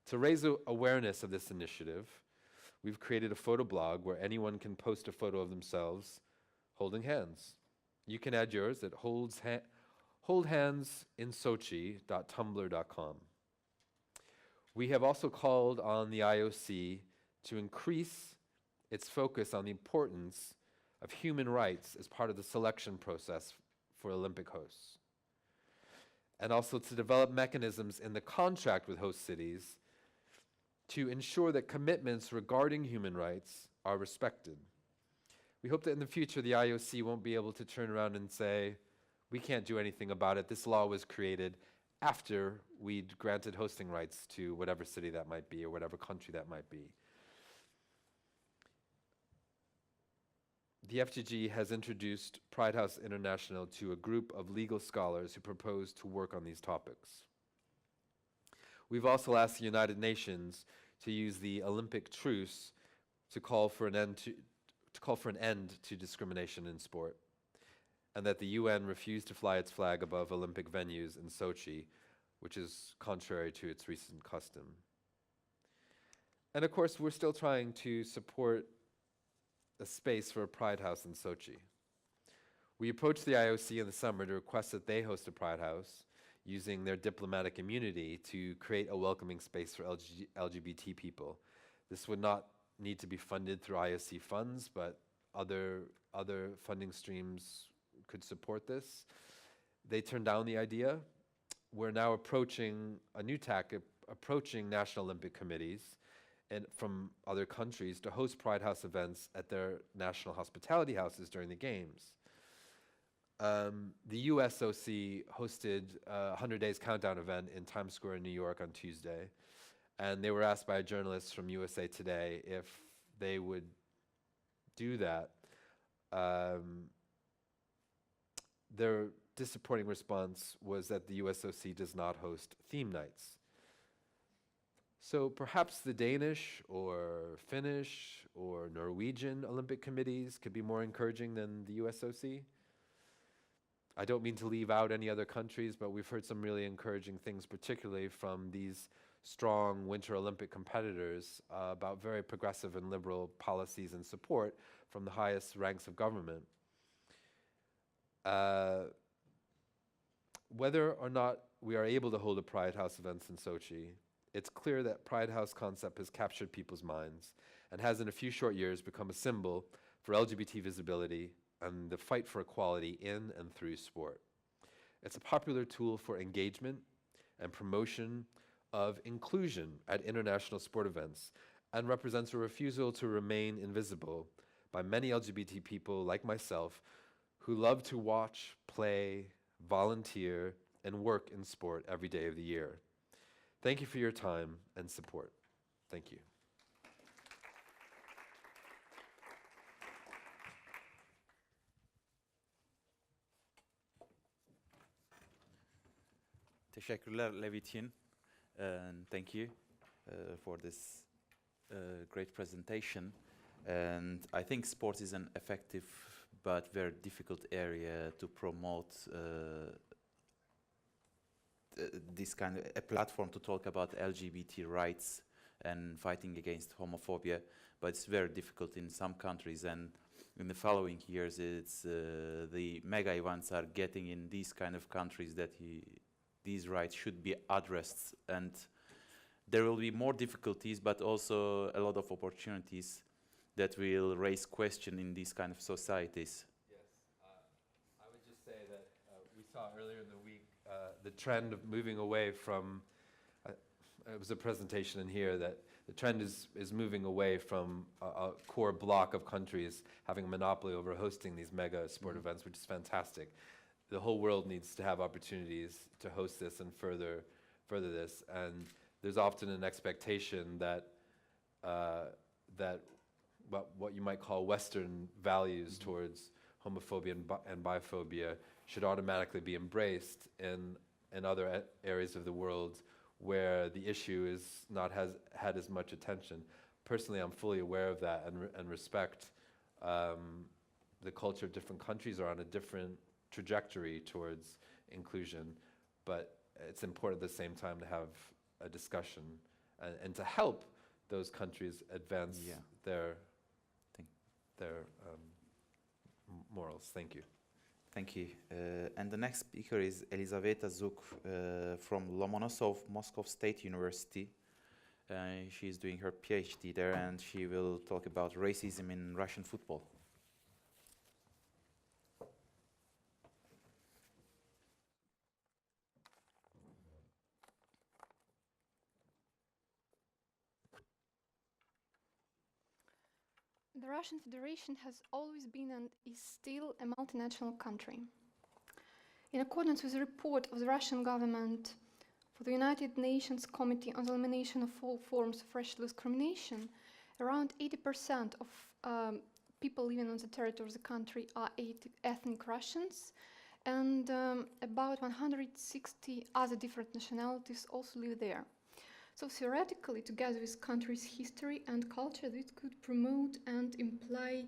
Speaker 4: To raise awareness of this initiative, we've created a photo blog where anyone can post a photo of themselves holding hands. You can add yours at holdhandsinsochi.tumblr.com. We have also called on the IOC to increase its focus on the importance of human rights as part of the selection process for Olympic hosts, and also to develop mechanisms in the contract with host cities to ensure that commitments regarding human rights are respected. We hope that in the future the IOC won't be able to turn around and say, we can't do anything about it. This law was created after we'd granted hosting rights to whatever city that might be or whatever country that might be. The FGG has introduced Pride House International to a group of legal scholars who propose to work on these topics. We've also asked the United Nations to use the Olympic truce to call for an end to discrimination in sport, and that the UN refused to fly its flag above Olympic venues in Sochi, which is contrary to its recent custom. And of course, we're still trying to support a space for a Pride House in Sochi. We approached the IOC in the summer to request that they host a Pride House using their diplomatic immunity to create a welcoming space for LGBT people. This would not need to be funded through IOC funds, but other funding streams could support this. They turned down the idea. We're now approaching a new tack, approaching National Olympic Committees and from other countries to host Pride House events at their national hospitality houses during the Games. The USOC hosted a 100 Days Countdown event in Times Square in New York on Tuesday, and they were asked by a journalist from USA Today if they would do that. Their disappointing response was that the USOC does not host theme nights. So perhaps the Danish or Finnish or Norwegian Olympic committees could be more encouraging than the USOC. I don't mean to leave out any other countries, but we've heard some really encouraging things, particularly from these strong Winter Olympic competitors, about very progressive and liberal policies and support from the highest ranks of government. Whether or not we are able to hold a Pride House events in Sochi, it's clear that Pride House concept has captured people's minds and has in a few short years become a symbol for LGBT visibility and the fight for equality in and through sport. It's a popular tool for engagement and promotion of inclusion at international sport events and represents a refusal to remain invisible by many LGBT people like myself who love to watch, play, volunteer, and work in sport every day of the year. Thank you for your time and support. Thank you.
Speaker 2: Teşekkürler Leviathen, and thank you for this great presentation. And I think sport is an effective but very difficult area to promote this kind of a platform to talk about LGBT rights and fighting against homophobia, but it's very difficult in some countries, and in the following years it's the mega events are getting in these kind of countries that these rights should be addressed, and there will be more difficulties but also a lot of opportunities that will raise question in these kind of societies.
Speaker 4: Yes, I would just say that we saw earlier in the week the trend of moving away from, it was a presentation in here that the trend is moving away from a core block of countries having a monopoly over hosting these mega sport events, which is fantastic. The whole world needs to have opportunities to host this and further this, and there's often an expectation that what you might call Western values towards homophobia and biphobia should automatically be embraced in other areas of the world where the issue is not has had as much attention. Personally, I'm fully aware of that and respect the culture of different countries are on a different trajectory towards inclusion, but it's important at the same time to have a discussion and to help those countries advance their morals. Thank you.
Speaker 2: Thank you. And the next speaker is Elizaveta Zhuk from Lomonosov, Moscow State University. She is doing her PhD there, and she will talk about racism in Russian football.
Speaker 5: The Russian Federation has always been and is still a multinational country. In accordance with a report of the Russian government for the United Nations Committee on the Elimination of All Forms of Racial Discrimination, around 80% of people living on the territory of the country are ethnic Russians, and about 160 other different nationalities also live there. So theoretically, together with country's history and culture, this could promote and imply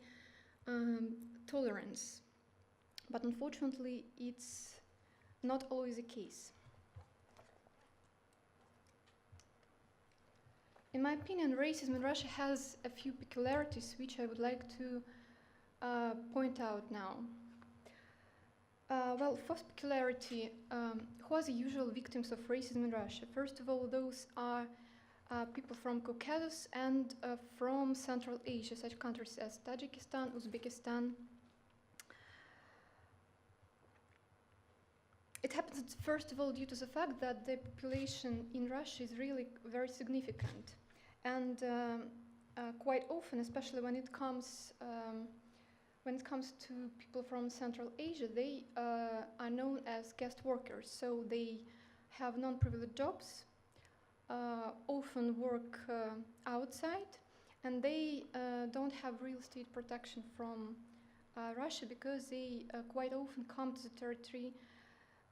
Speaker 5: tolerance. But unfortunately, it's not always the case. In my opinion, racism in Russia has a few peculiarities which I would like to point out now. Well, first peculiarity, who are the usual victims of racism in Russia? First of all, those are people from Caucasus and from Central Asia, such countries as Tajikistan, Uzbekistan. It happens, first of all, due to the fact that the population in Russia is really very significant. And quite often, especially when it comes to people from Central Asia, they are known as guest workers. So they have non-privileged jobs, often work outside, and they don't have real estate protection from Russia because they quite often come to the territory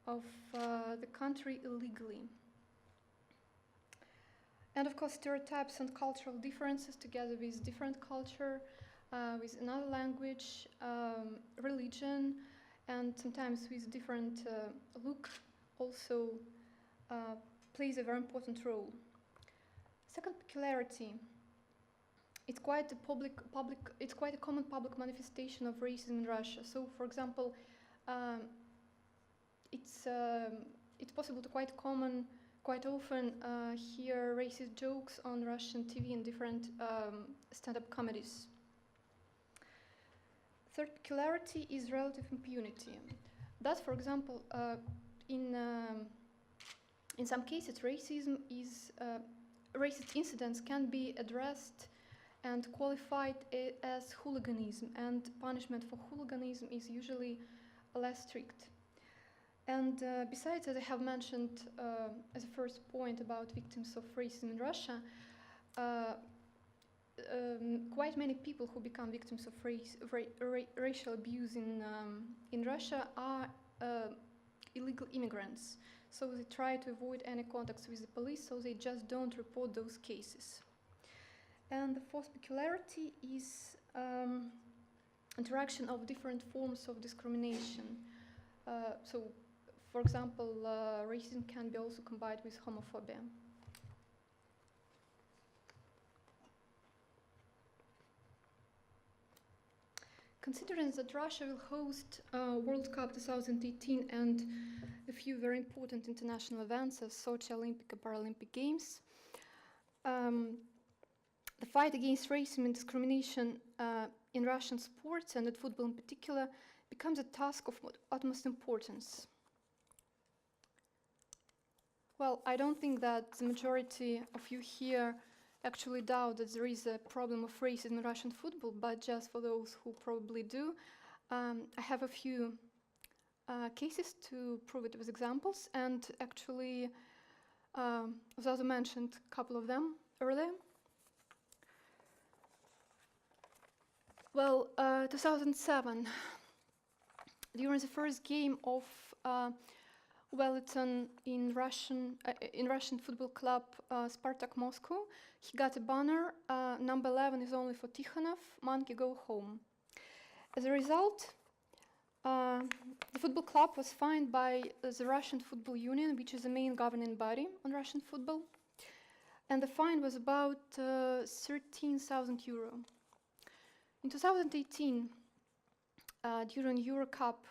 Speaker 5: of the country illegally. And of course, stereotypes and cultural differences together with different culture, with another language, religion, and sometimes with different look also plays a very important role. Second peculiarity, it's quite a common public manifestation of racism in Russia. So, for example, it's possible to quite often hear racist jokes on Russian TV in different stand-up comedies. Third peculiarity is relative impunity. That, for example, in some cases, racist incidents can be addressed and qualified as hooliganism, and punishment for hooliganism is usually less strict. And besides, as I have mentioned as a first point about victims of racism in Russia, quite many people who become victims of racial abuse in Russia are illegal immigrants. So they try to avoid any contacts with the police, so they just don't report those cases. And the fourth peculiarity is interaction of different forms of discrimination. So, for example, racism can be also combined with homophobia. Considering that Russia will host World Cup 2018 and a few very important international events as Sochi Olympic and Paralympic Games, the fight against racism and discrimination in Russian sports and in football in particular becomes a task of utmost importance. Well, I don't think that the majority of you here actually doubt that there is a problem of racism in Russian football, but just for those who probably do, I have a few cases to prove it with examples, and actually, Osasu mentioned a couple of them earlier. Well, 2007, during the first game of Well, it's in Russian football club Spartak Moscow. He got a banner. Number 11 is only for Tikhonov. Monkey, go home. As a result, the football club was fined by the Russian Football Union, which is the main governing body on Russian football. And the fine was about 13,000 euro. In 2018, during Euro Cup,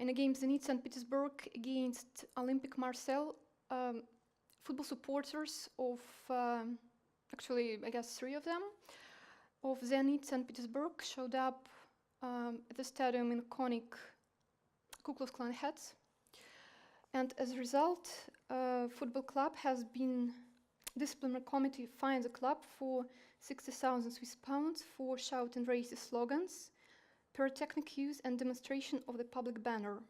Speaker 5: in a game Zenit St. Petersburg against Olympic Marseille, football supporters of, actually, I guess 3 of them, of Zenit St. Petersburg showed up at the stadium in conic Ku Klux Klan hats. And as a result, football club has been, disciplinary committee fined the club for 60,000 Swiss pounds for shouting racist slogans, pyrotechnic use and demonstration of the public banner.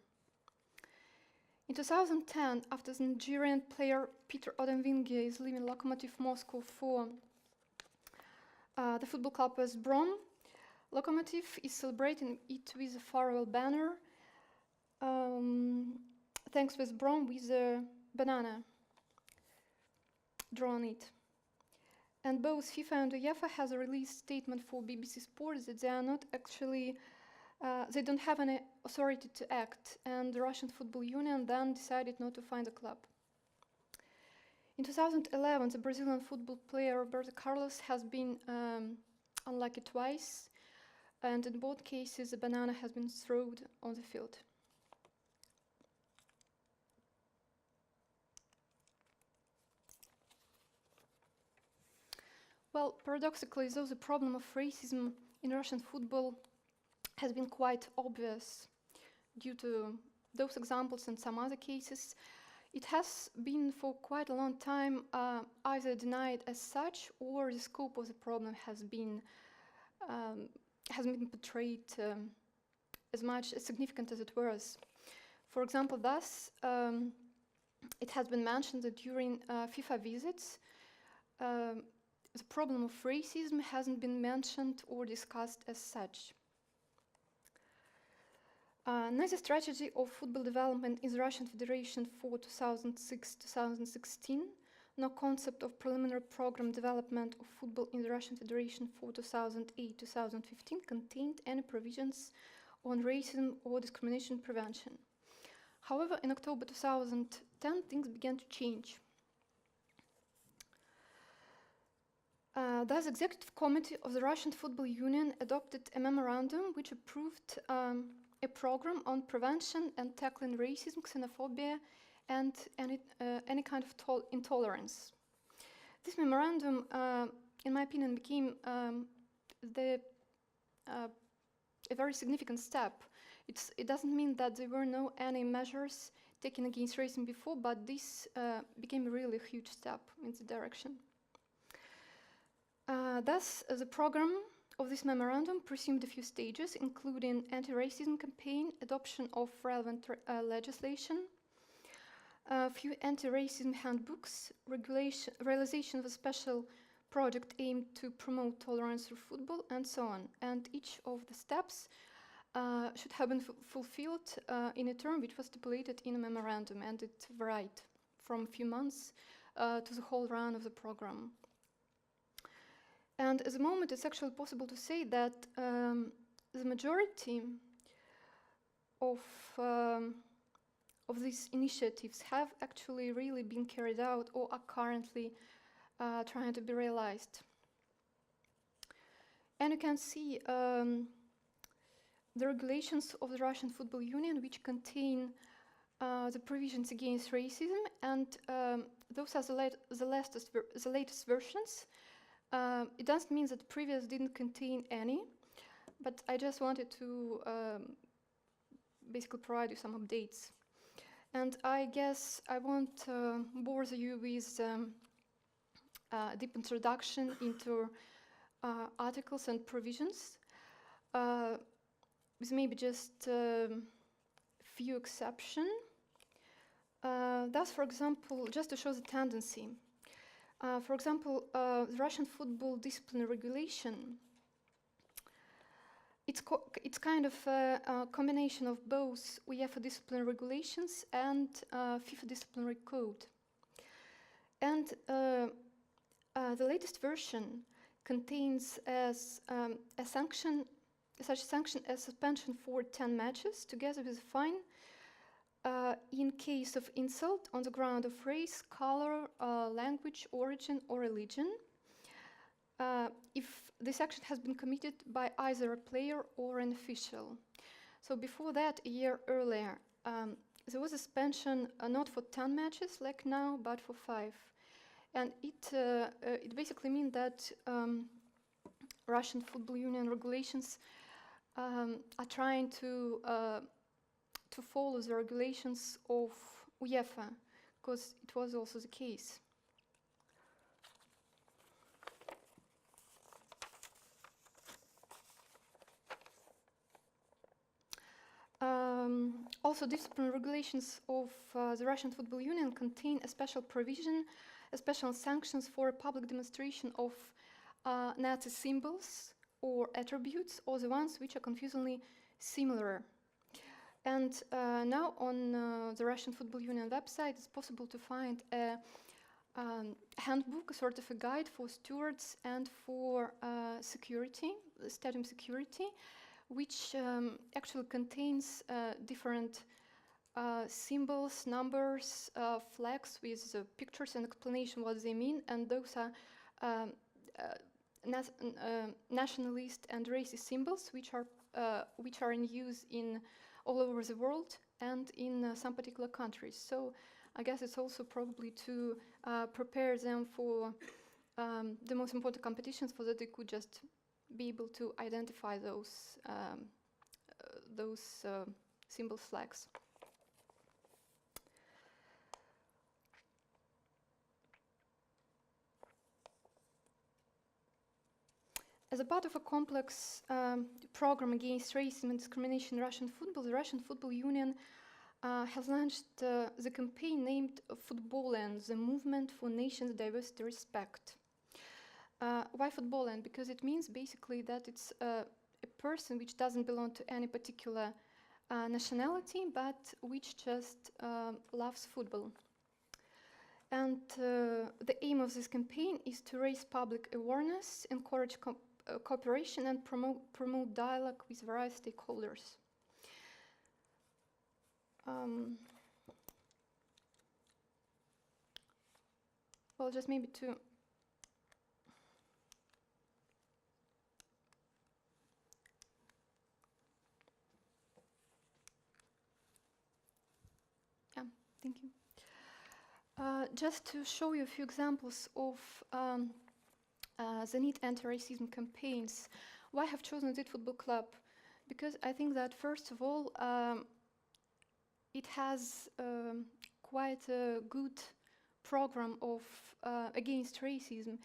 Speaker 5: In 2010, after the Nigerian player Peter Odemwingie is leaving Lokomotiv Moscow for the football club West Brom, Lokomotiv is celebrating it with a farewell banner. Thanks West Brom with a banana drawn on it. And both FIFA and UEFA has a released statement for BBC Sports that they are not actually, they don't have any authority to act, and the Russian Football Union then decided not to fine the club. In 2011, the Brazilian football player Roberto Carlos has been unlucky twice, and in both cases, the banana has been thrown on the field. Well, paradoxically, though the problem of racism in Russian football has been quite obvious due to those examples and some other cases, it has been for quite a long time either denied as such, or the scope of the problem has been portrayed as much as significant as it was. For example, thus, it has been mentioned that during FIFA visits, the problem of racism hasn't been mentioned or discussed as such. Neither strategy of football development in the Russian Federation for 2006-2016, nor concept of preliminary program development of football in the Russian Federation for 2008-2015 contained any provisions on racism or discrimination prevention. However, in October 2010, things began to change. Thus, the Executive Committee of the Russian Football Union adopted a memorandum which approved a program on prevention and tackling racism, xenophobia, and any kind of intolerance. This memorandum, in my opinion, became a very significant step. It doesn't mean that there were no any measures taken against racism before, but this became a really huge step in the direction. Thus, the program of this memorandum presumed a few stages, including anti-racism campaign, adoption of relevant legislation, a few anti-racism handbooks, realization of a special project aimed to promote tolerance through football, and so on. And each of the steps should have been fulfilled in a term which was stipulated in a memorandum, and it varied from a few months to the whole run of the program. And at the moment, it's actually possible to say that the majority of these initiatives have actually really been carried out or are currently trying to be realized. And you can see the regulations of the Russian Football Union, which contain the provisions against racism, and those are the latest versions. It doesn't mean that previous didn't contain any, but I just wanted to basically provide you some updates. And I guess I won't bore you with a deep introduction into articles and provisions, with maybe just a few exceptions. Thus, for example, just to show the tendency, for example, the Russian football discipline regulation it's kind of a combination of both UEFA disciplinary regulations and FIFA disciplinary code. And the latest version contains as such sanction as suspension for 10 matches, together with a fine in case of insult on the ground of race, color, language, origin, or religion, if this action has been committed by either a player or an official. So before that, a year earlier, there was a suspension not for 10 matches like now, but for 5. And it basically means that Russian Football Union regulations are trying to follow the regulations of UEFA, because it was also the case. Also, disciplinary regulations of the Russian Football Union contain a special provision, special sanctions for public demonstration of Nazi symbols or attributes, or the ones which are confusingly similar. And now on the Russian Football Union website, it's possible to find a handbook, a sort of a guide for stewards and for security, stadium security, which actually contains different symbols, numbers, flags with pictures and explanation what they mean, and those are nationalist and racist symbols which are in use in all over the world and in some particular countries. So I guess it's also probably to prepare them for the most important competitions, so that they could just be able to identify those symbol flags. As a part of a complex program against racism and discrimination in Russian football, the Russian Football Union has launched the campaign named Footballland, the Movement for Nations Diversity Respect. Why Footballland? Because it means basically that it's a person which doesn't belong to any particular nationality, but which just loves football. And the aim of this campaign is to raise public awareness, encourage cooperation, and promote dialogue with various stakeholders. Well, just maybe to thank you. Just to show you a few examples of the NEAT anti-racism campaigns, why I have chosen NEAT Football Club? Because I think that first of all, it has quite a good program of against racism,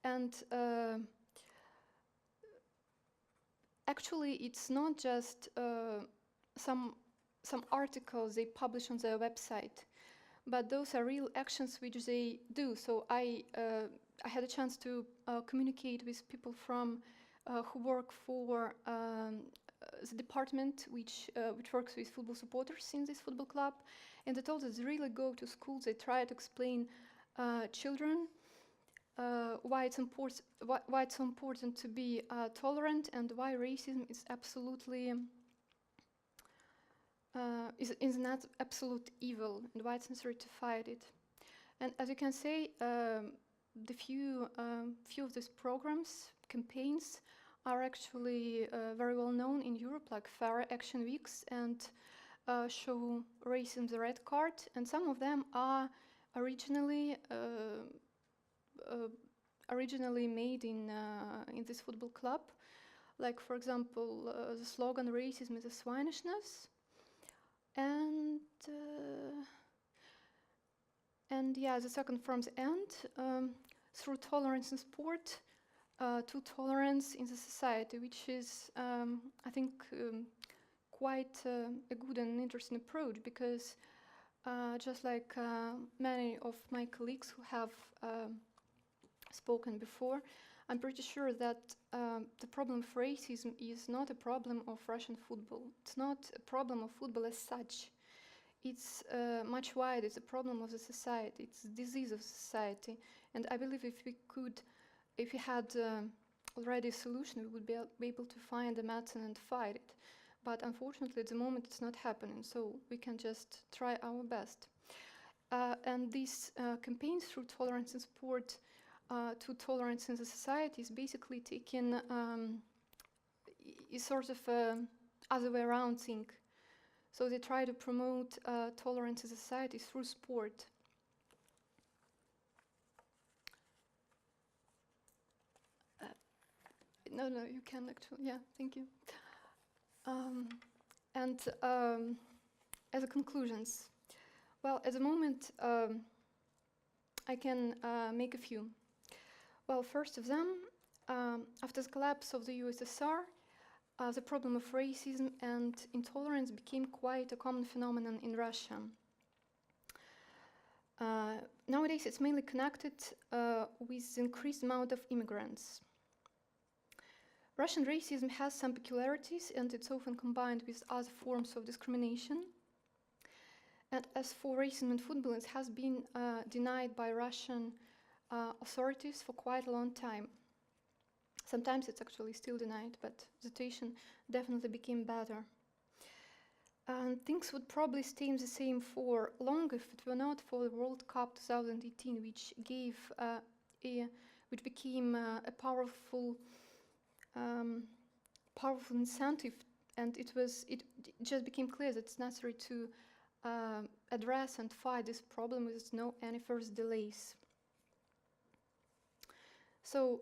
Speaker 5: and actually it's not just some articles they publish on their website, but those are real actions which they do. So I had a chance to communicate with people from who work for the department which works with football supporters in this football club, and they told us they really go to schools. They try to explain children why it's so important to be tolerant, and why racism is absolutely is not absolute evil, and why it's necessary to fight it. And as you can see, the few of these programs, campaigns, are actually very well known in Europe, like Fair Action Weeks and Show Racism the Red Card, and some of them are originally made in this football club. Like, for example, the slogan "Racism is a Swinishness," and yeah, the second from the end, through tolerance in sport to tolerance in the society, which is, I think, quite a good and interesting approach, because just like many of my colleagues who have spoken before, I'm pretty sure that the problem of racism is not a problem of Russian football. It's not a problem of football as such. It's much wider. It's a problem of the society. It's a disease of society. And I believe if we had already a solution, we would be able to find a medicine and fight it. But unfortunately, at the moment, it's not happening. So we can just try our best. And these campaigns through tolerance in sport to tolerance in the society is basically taking is sort of other way around thing. So they try to promote tolerance in society through sport. No, you can actually. Yeah, thank you. And as a conclusions, well, at the moment, I can make a few. Well, first of them, after the collapse of the USSR, the problem of racism and intolerance became quite a common phenomenon in Russia. Nowadays, it's mainly connected with the increased amount of immigrants. Russian racism has some peculiarities, and it's often combined with other forms of discrimination. And as for racism in football, it has been denied by Russian authorities for quite a long time. Sometimes it's actually still denied, but the situation definitely became better. Things would probably stay the same for long if it were not for the World Cup 2018, which became a powerful incentive, and it just became clear that it's necessary to address and fight this problem with any further delays. So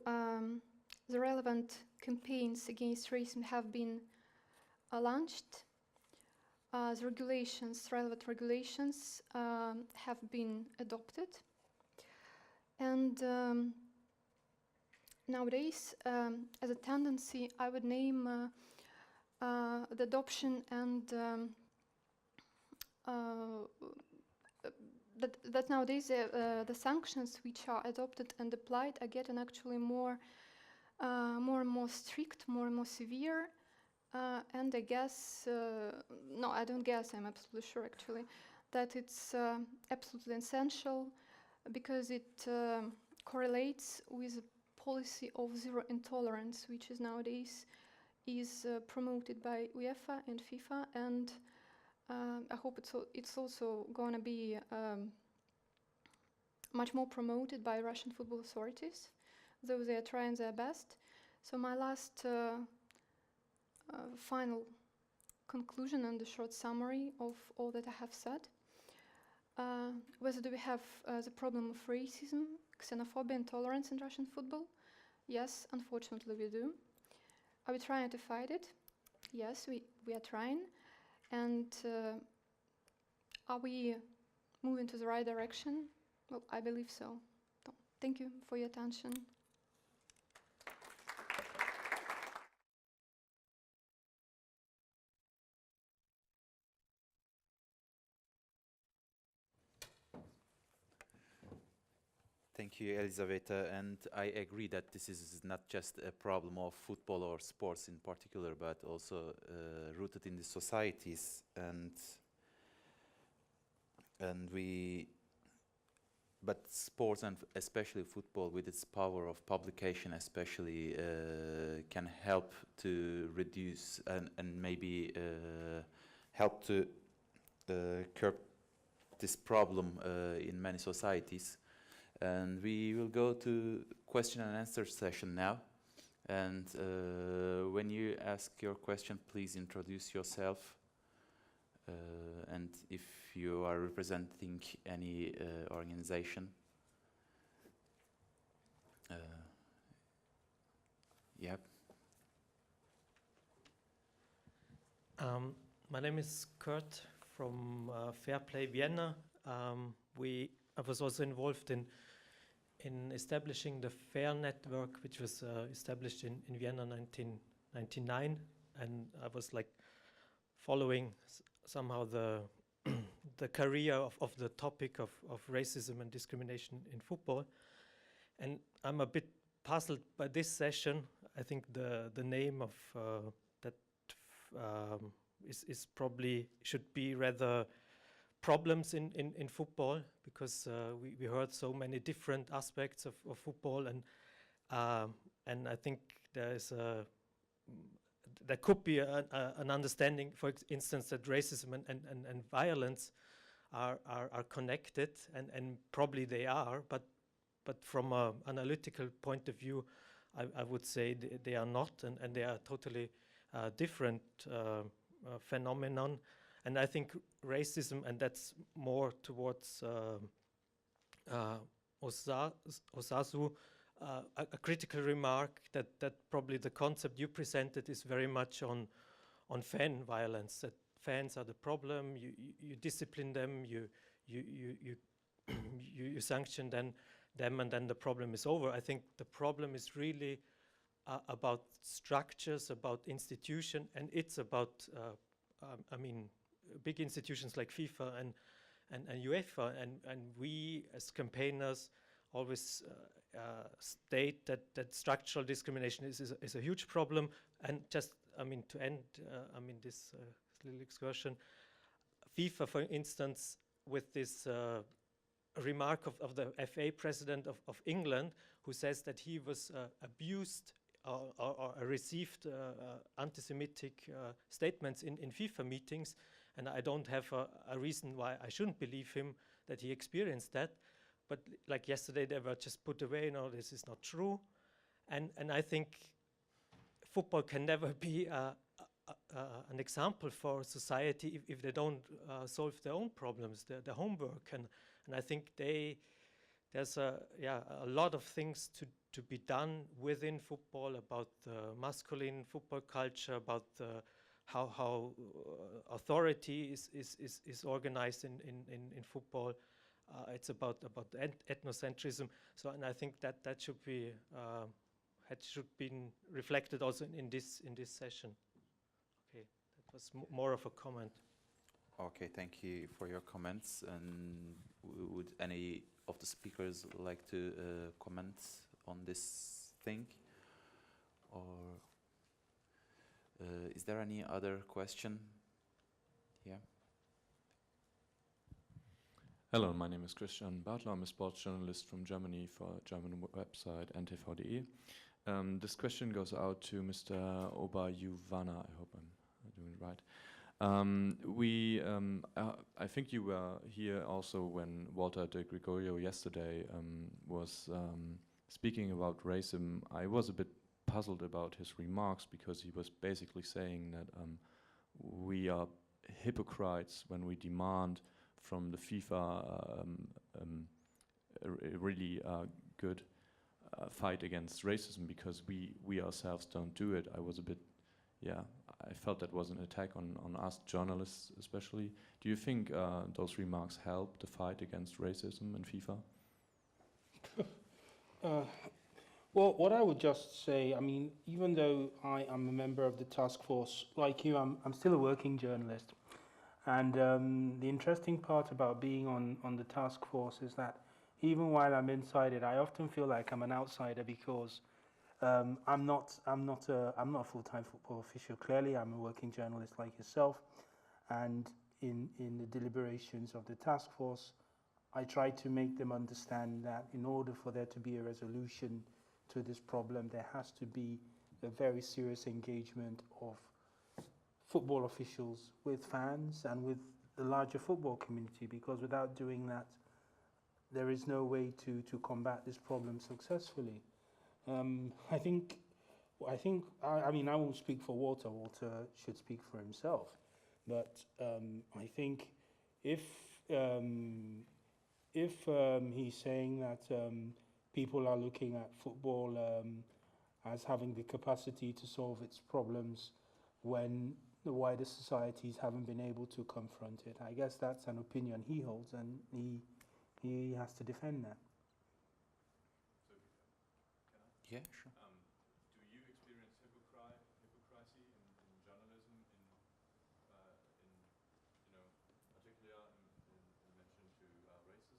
Speaker 5: the relevant campaigns against racism have been launched. The relevant regulations have been adopted. And nowadays, as a tendency, I would name the adoption and that nowadays the sanctions which are adopted and applied are getting actually more and more strict, more and more severe, and I guess, no, I don't guess, I'm absolutely sure actually, that it's absolutely essential because it correlates with a policy of zero intolerance, which is nowadays promoted by UEFA and FIFA, and I hope it's also going to be much more promoted by Russian football authorities, though they are trying their best. So my last final conclusion and a short summary of all that I have said. Whether do we have the problem of racism, xenophobia, intolerance in Russian football? Yes, unfortunately we do. Are we trying to fight it? Yes, we are trying. And are we moving to the right direction? Well, I believe so. Thank you for your attention.
Speaker 2: Thank you, Elizaveta, and I agree that this is not just a problem of football or sports in particular, but also rooted in the societies, but sports and especially football, with its power of publication, especially can help to reduce and maybe help to curb this problem in many societies. And we will go to question and answer session now. And when you ask your question, please introduce yourself. And if you are representing any organization. Yeah.
Speaker 6: My name is Kurt from Fair Play Vienna. I was also involved in establishing the FAIR network, which was established in Vienna 1999, and I was like following somehow the the career of the topic of racism and discrimination in football. And I'm a bit puzzled by this session. I think the name of that is probably should be rather problems in football, because we heard so many different aspects of football, and I think there could be an understanding, for instance, that racism and violence are connected, and probably they are, but from an analytical point of view, I would say they are not, and they are totally different phenomenon. And I think racism, and that's more towards Osasu, a critical remark that probably the concept you presented is very much on fan violence, that fans are the problem, you discipline them, you sanction them, and then the problem is over. I think the problem is really about structures, about institution, and it's about, I mean, big institutions like FIFA and UEFA, and we as campaigners always state that structural discrimination is a huge problem. And just, I mean, to end, I mean, this little excursion, FIFA, for instance, with this remark of the FA president of England, who says that he was abused or received anti-Semitic statements in FIFA meetings, and I don't have a reason why I shouldn't believe him that he experienced that. But like yesterday, they were just put away. No, this is not true. And I think football can never be an example for society if they don't solve their own problems, their homework. And I think there's a lot of things to be done within football about the masculine football culture, about how authority is organized in football. It's about ethnocentrism. So, and I think that should be reflected also in this session. Okay, that was more of a comment.
Speaker 2: Okay, thank you for your comments. And would any of the speakers like to comment on this thing? Or is there any other question? Yeah.
Speaker 7: Hello, my name is Christian Bartler. I'm a sports journalist from Germany for a German website NTV.de. This question goes out to Mr. Obayiuwana. I hope I'm doing it right. I think you were here also when Walter de Gregorio yesterday was speaking about racism. I was a bit puzzled about his remarks, because he was basically saying that we are hypocrites when we demand from the FIFA a really good fight against racism, because we ourselves don't do it. I was a bit, I felt that was an attack on us journalists especially. Do you think those remarks help the fight against racism in FIFA?
Speaker 1: Well, what I would just say, I mean, even though I am a member of the task force, like you, I'm still a working journalist. And the interesting part about being on the task force is that even while I'm inside it, I often feel like I'm an outsider, because I'm not a full-time football official. Clearly, I'm a working journalist like yourself. And in the deliberations of the task force, I try to make them understand that in order for there to be a resolution to this problem, there has to be a very serious engagement of football officials with fans and with the larger football community, because without doing that, there is no way to combat this problem successfully. I mean, I won't speak for Walter. Walter should speak for himself. But I think if he's saying that people are looking at football as having the capacity to solve its problems when the wider societies haven't been able to confront it, I guess that's an opinion he holds, and he has to defend that.
Speaker 2: Yeah, sure.
Speaker 7: Do you experience hypocrisy in journalism, particular in mention to racism?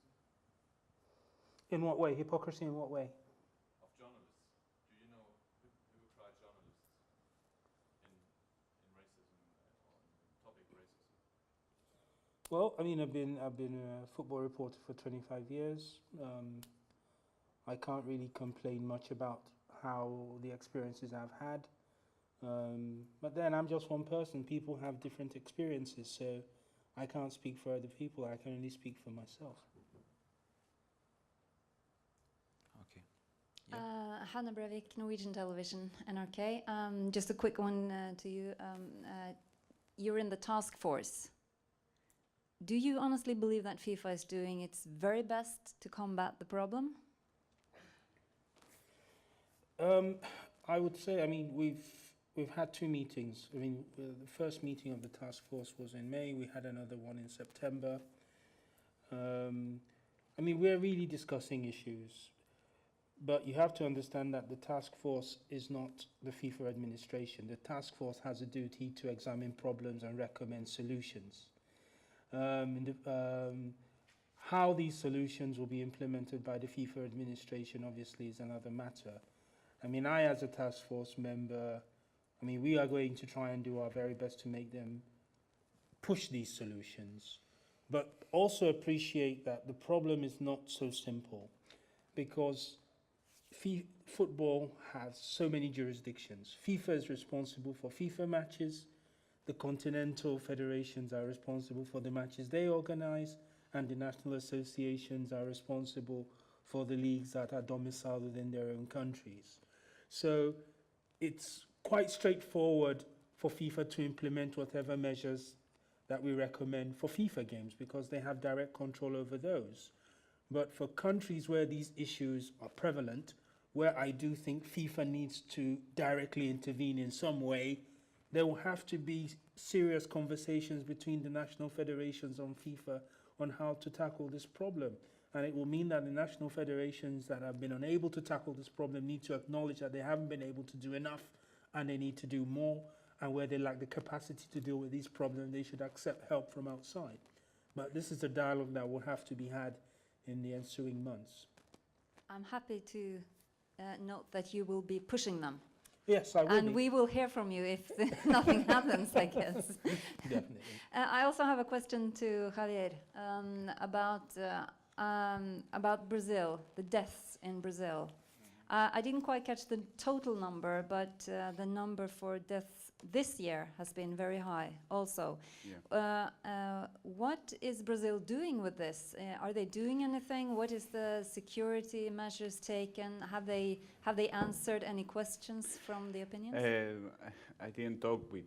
Speaker 1: In what way? Hypocrisy in what way?
Speaker 7: Of journalists.
Speaker 1: Well, I mean, I've been a football reporter for 25 years. I can't really complain much about how the experiences I've had. But then I'm just one person. People have different experiences, so I can't speak for other people. I can only speak for myself.
Speaker 2: Okay.
Speaker 8: Hanna Brevik, Norwegian Television, NRK. Just a quick one to you. You're in the task force. Do you honestly believe that FIFA is doing its very best to combat the problem?
Speaker 1: I would say, I mean, we've had 2 meetings. I mean, the first meeting of the task force was in May. We had another one in September. I mean, we're really discussing issues. But you have to understand that the task force is not the FIFA administration. The task force has a duty to examine problems and recommend solutions. How these solutions will be implemented by the FIFA administration obviously is another matter. I mean, I as a task force member, I mean, we are going to try and do our very best to make them push these solutions, but also appreciate that the problem is not so simple, because football has so many jurisdictions. FIFA is responsible for FIFA matches, the continental federations are responsible for the matches they organize, and the national associations are responsible for the leagues that are domiciled within their own countries. So it's quite straightforward for FIFA to implement whatever measures that we recommend for FIFA games, because they have direct control over those. But for countries where these issues are prevalent, where I do think FIFA needs to directly intervene in some way, there will have to be serious conversations between the national federations on FIFA on how to tackle this problem. And it will mean that the national federations that have been unable to tackle this problem need to acknowledge that they haven't been able to do enough and they need to do more. And where they lack the capacity to deal with these problems, they should accept help from outside. But this is a dialogue that will have to be had in the ensuing months.
Speaker 8: I'm happy to note that you will be pushing them.
Speaker 1: Yes, I will.
Speaker 8: And we will hear from you if nothing happens, I guess.
Speaker 1: Definitely.
Speaker 8: I also have a question to Javier about Brazil, the deaths in Brazil. I didn't quite catch the total number, but the number for deaths this year has been very high also.
Speaker 3: Yeah.
Speaker 8: What is Brazil doing with this? Are they doing anything? What is the security measures taken? Have they answered any questions from the opinions?
Speaker 3: I didn't talk with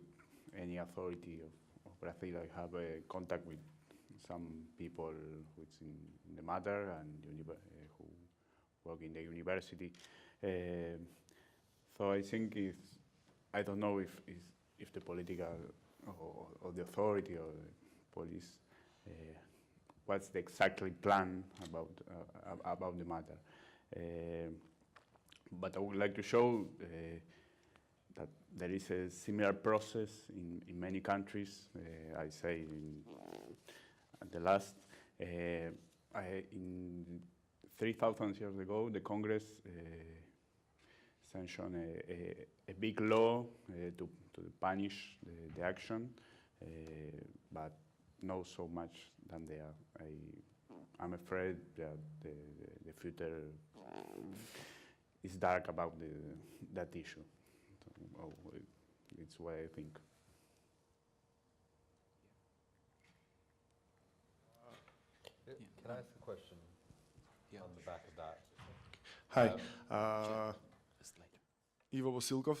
Speaker 3: any authority of Brazil. I have contact with some people who's in the matter and who work in the university. So I think I don't know if the political or the authority or the police what's the exactly plan about the matter. But I would like to show that there is a similar process in many countries. I say at the last, in 3,000 years ago, the Congress sanctioned a big law to punish the action, but not so much than they are. I'm afraid that the future is dark about that issue. So, it's what I think.
Speaker 4: Can I ask a question on the back of that?
Speaker 9: Hi, Ivo Vasilkov,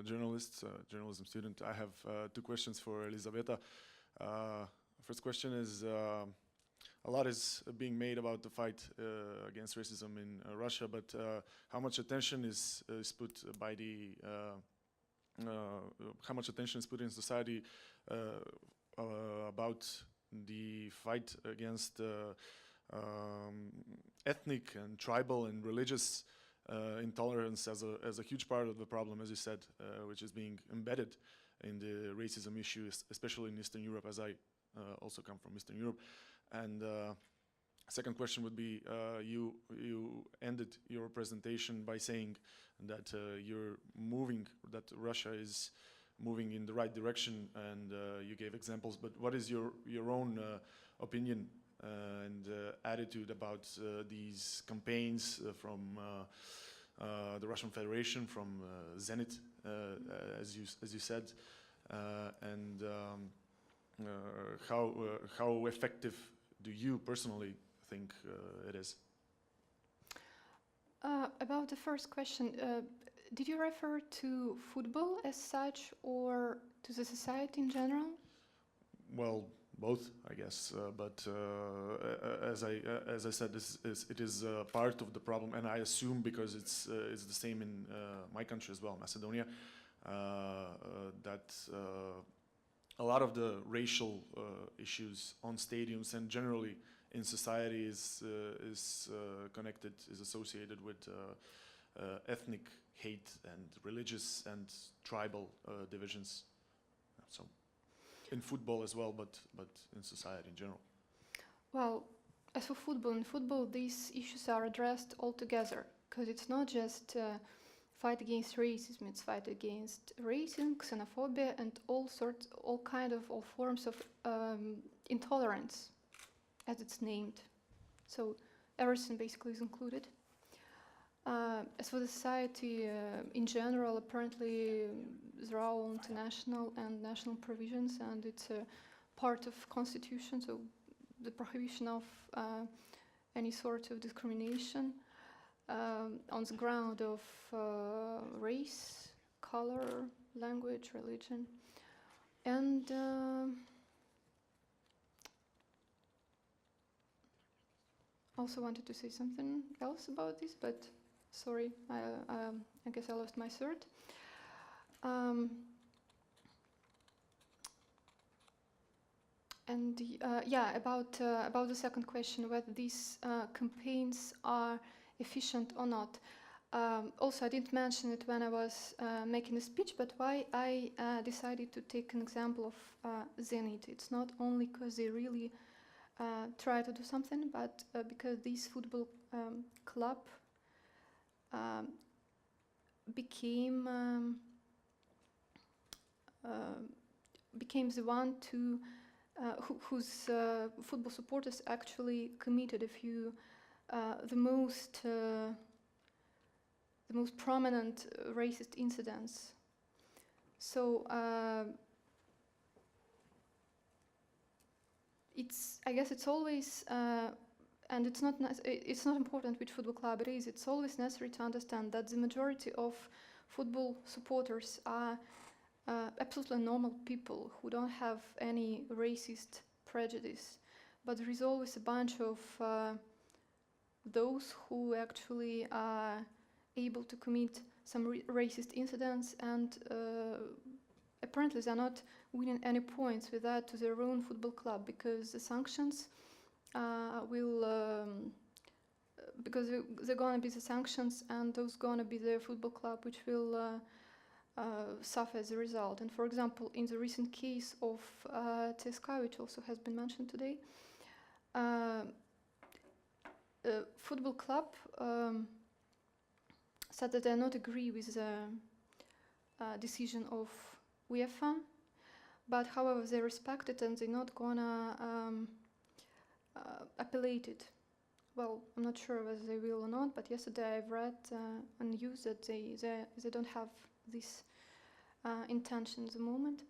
Speaker 9: journalist, journalism student. I have 2 questions for Elizaveta. First question is, a lot is being made about the fight against racism in Russia, but how much attention is put by the, how much attention is put in society about the fight against ethnic and tribal and religious intolerance as a huge part of the problem, as you said, which is being embedded in the racism issue, especially in Eastern Europe, as I also come from Eastern Europe. And second question would be, you ended your presentation by saying that you're moving, that Russia is moving in the right direction, and you gave examples. But what is your own opinion and attitude about these campaigns from the Russian Federation, from Zenit, as you said, and how effective do you personally think it is?
Speaker 5: About the first question, did you refer to football as such or to the society in general?
Speaker 9: Well, both, I guess. But as I said, it is part of the problem, and I assume because it's the same in my country as well, Macedonia, that a lot of the racial issues on stadiums and generally in society is connected, is associated with ethnic hate and religious and tribal divisions. So, in football as well, but in society in general.
Speaker 5: Well, as for football, in football these issues are addressed all together, because it's not just fight against racism, it's fight against racism, xenophobia, and all forms of intolerance, as it's named. So everything basically is included. As for the society in general, apparently there are all international and national provisions, and it's a part of constitution, so the prohibition of any sort of discrimination on the ground of race, color, language, religion. And also wanted to say something else about this, but sorry, I guess I lost my third. And about the second question, whether these campaigns are efficient or not. Also, I didn't mention it when I was making the speech, but why I decided to take an example of Zenit. It's not only because they really try to do something, but because this football club became the one to whose football supporters actually committed a few the most prominent racist incidents. So I guess it's always and it's not important which football club it is. It's always necessary to understand that the majority of football supporters are absolutely normal people who don't have any racist prejudice, but there is always a bunch of those who actually are able to commit some racist incidents, and apparently they're not winning any points with that to their own football club, because the sanctions because they're gonna be the sanctions, and those gonna be the football club which will suffer as a result. And for example, in the recent case of CSKA, which also has been mentioned today, football club said that they not agree with the decision of UEFA, but however they respect it and they're not gonna appellate it. Well, I'm not sure whether they will or not, but yesterday I've read on news that they don't have this intention at the moment.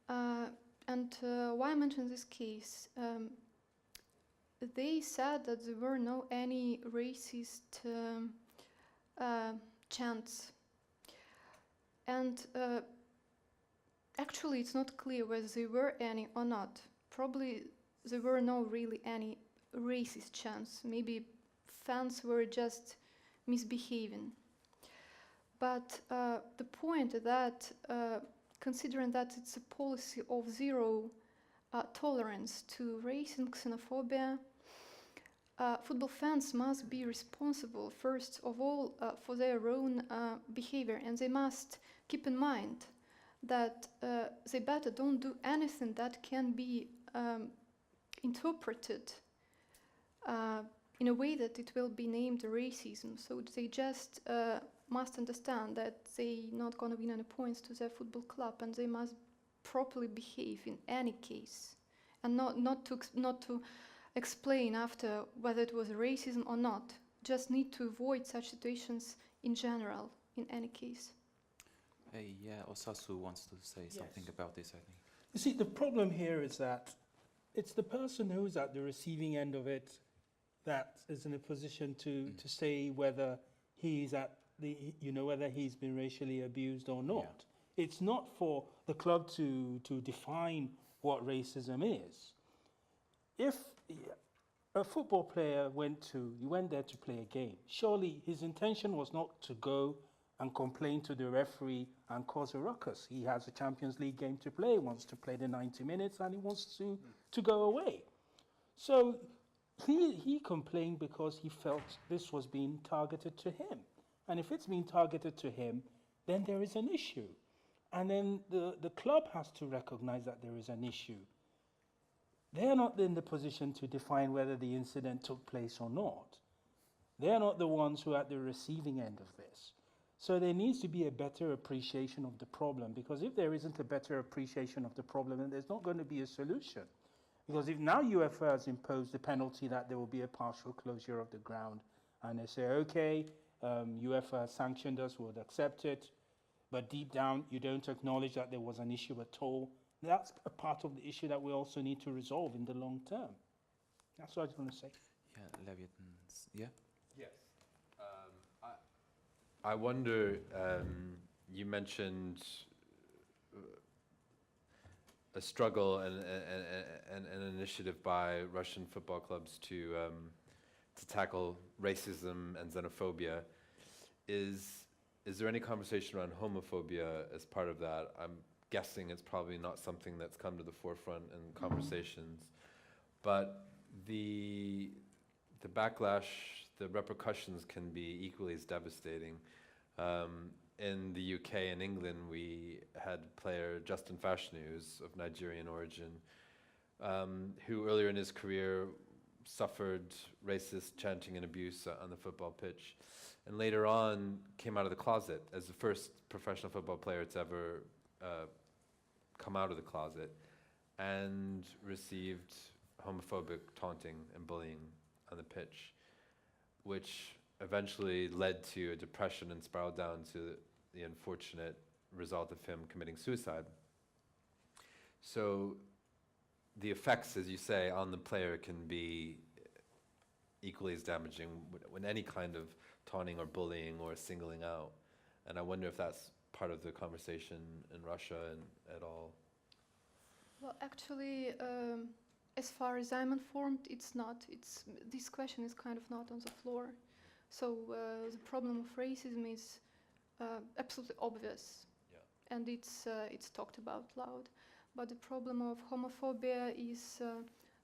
Speaker 5: And why I mention this case? They said that there were no any racist chants, and actually it's not clear whether there were any or not. Probably there were no really any racist chants. Maybe fans were just misbehaving. But the point that, considering that it's a policy of zero tolerance to racism, xenophobia, football fans must be responsible, first of all, for their own behavior, and they must keep in mind that they better don't do anything that can be interpreted in a way that it will be named racism. So they just must understand that they not going to win any points to their football club, and they must properly behave in any case, and not to explain after whether it was racism or not. Just need to avoid such situations in general, in any case.
Speaker 2: Yeah, Osasu wants to say something about this, I think.
Speaker 1: You see, the problem here is that it's the person who's at the receiving end of it that is in a position to say whether he's at whether he's been racially abused or not. It's not for the club to define what racism is. If a football player went there to play a game, surely his intention was not to go and complain to the referee and cause a ruckus. He has a Champions League game to play, wants to play the 90 minutes, and he wants to go away. So he complained because he felt this was being targeted to him. And if it's being targeted to him, then there is an issue. And then the club has to recognize that there is an issue. They're not in the position to define whether the incident took place or not. They're not the ones who are at the receiving end of this. So there needs to be a better appreciation of the problem, because if there isn't a better appreciation of the problem, then there's not going to be a solution. Because if now UEFA has imposed the penalty that there will be a partial closure of the ground, and they say, okay, UEFA has sanctioned us, we'll accept it, but deep down you don't acknowledge that there was an issue at all, that's a part of the issue that we also need to resolve in the long term. That's what I was going to say.
Speaker 2: Yeah, Leviathan. Yeah?
Speaker 4: Yes. I wonder, you mentioned a struggle and an initiative by Russian football clubs to tackle racism and xenophobia. Is there any conversation around homophobia as part of that? I'm guessing it's probably not something that's come to the forefront in conversations, but the backlash, the repercussions can be equally as devastating. In the UK and England, we had player Justin Fashanu, who's of Nigerian origin, who earlier in his career suffered racist chanting and abuse on the football pitch, and later on came out of the closet as the first professional football player to ever come out of the closet, and received homophobic taunting and bullying on the pitch, which eventually led to a depression and spiraled down to the unfortunate result of him committing suicide. So the effects, as you say, on the player can be equally as damaging when any kind of taunting or bullying or singling out. And I wonder if that's part of the conversation in Russia and at all.
Speaker 5: Well, actually, as far as I'm informed, it's not. This question is kind of not on the floor. So the problem of racism is absolutely obvious, and it's talked about loud. But the problem of homophobia is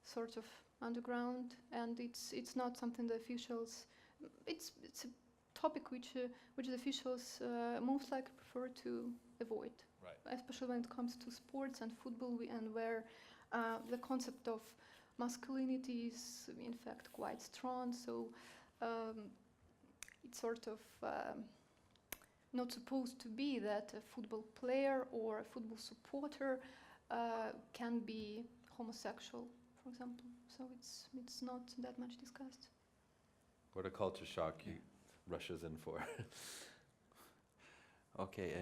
Speaker 5: sort of underground, and it's not something the officials. It's a topic which the officials most likely prefer to avoid,
Speaker 4: right.
Speaker 5: Especially when it comes to sports and football, and where the concept of masculinity is in fact quite strong. So. It's sort of not supposed to be that a football player or a football supporter can be homosexual, for example. So it's not that much discussed.
Speaker 4: What a culture shock Russia's in for.
Speaker 2: Okay,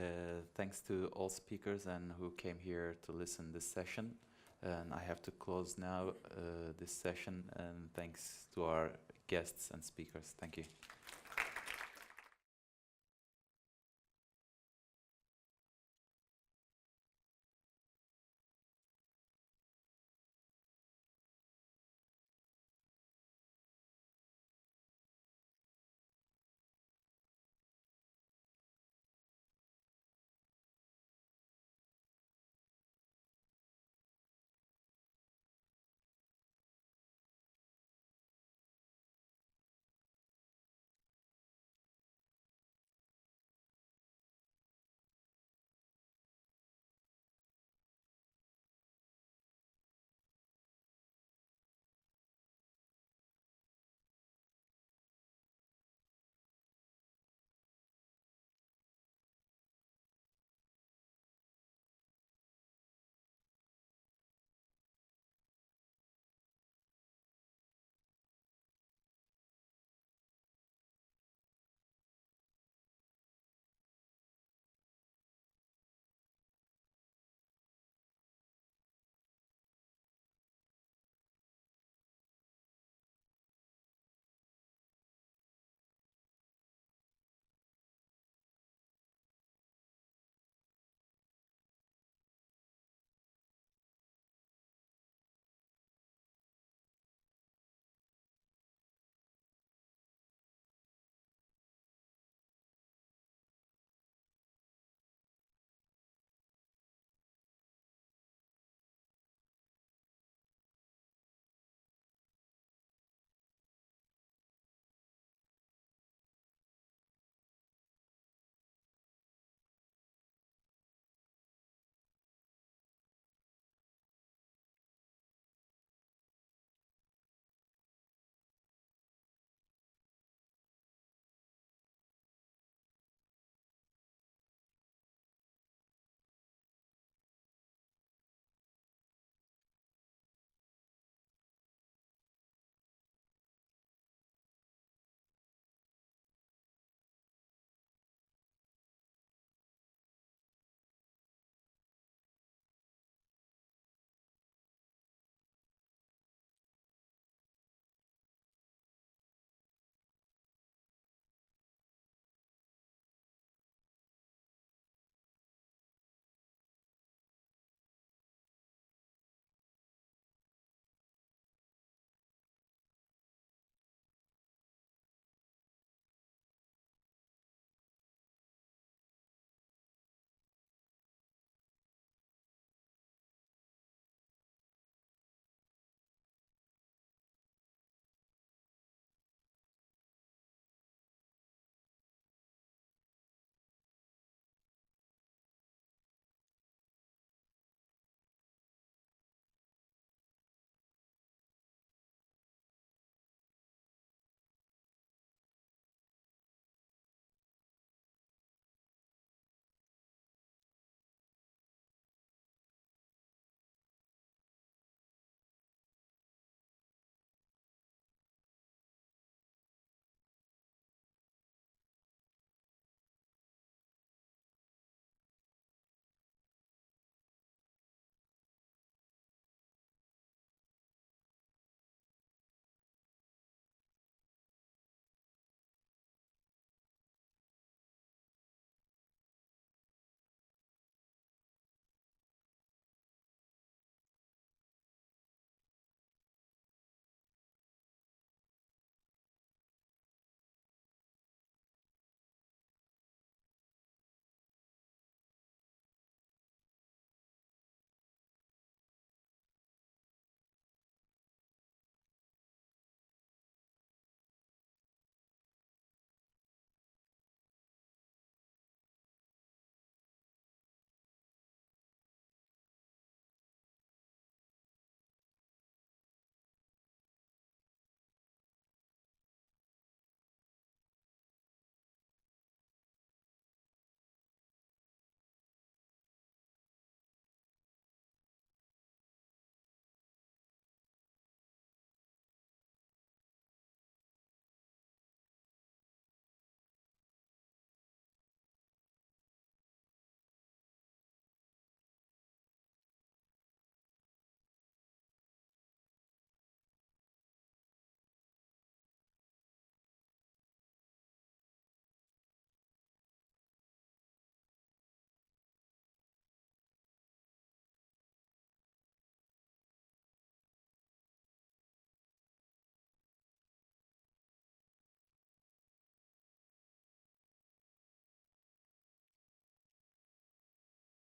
Speaker 2: thanks to all speakers and who came here to listen this session. And I have to close now this session, and thanks to our guests and speakers. Thank you.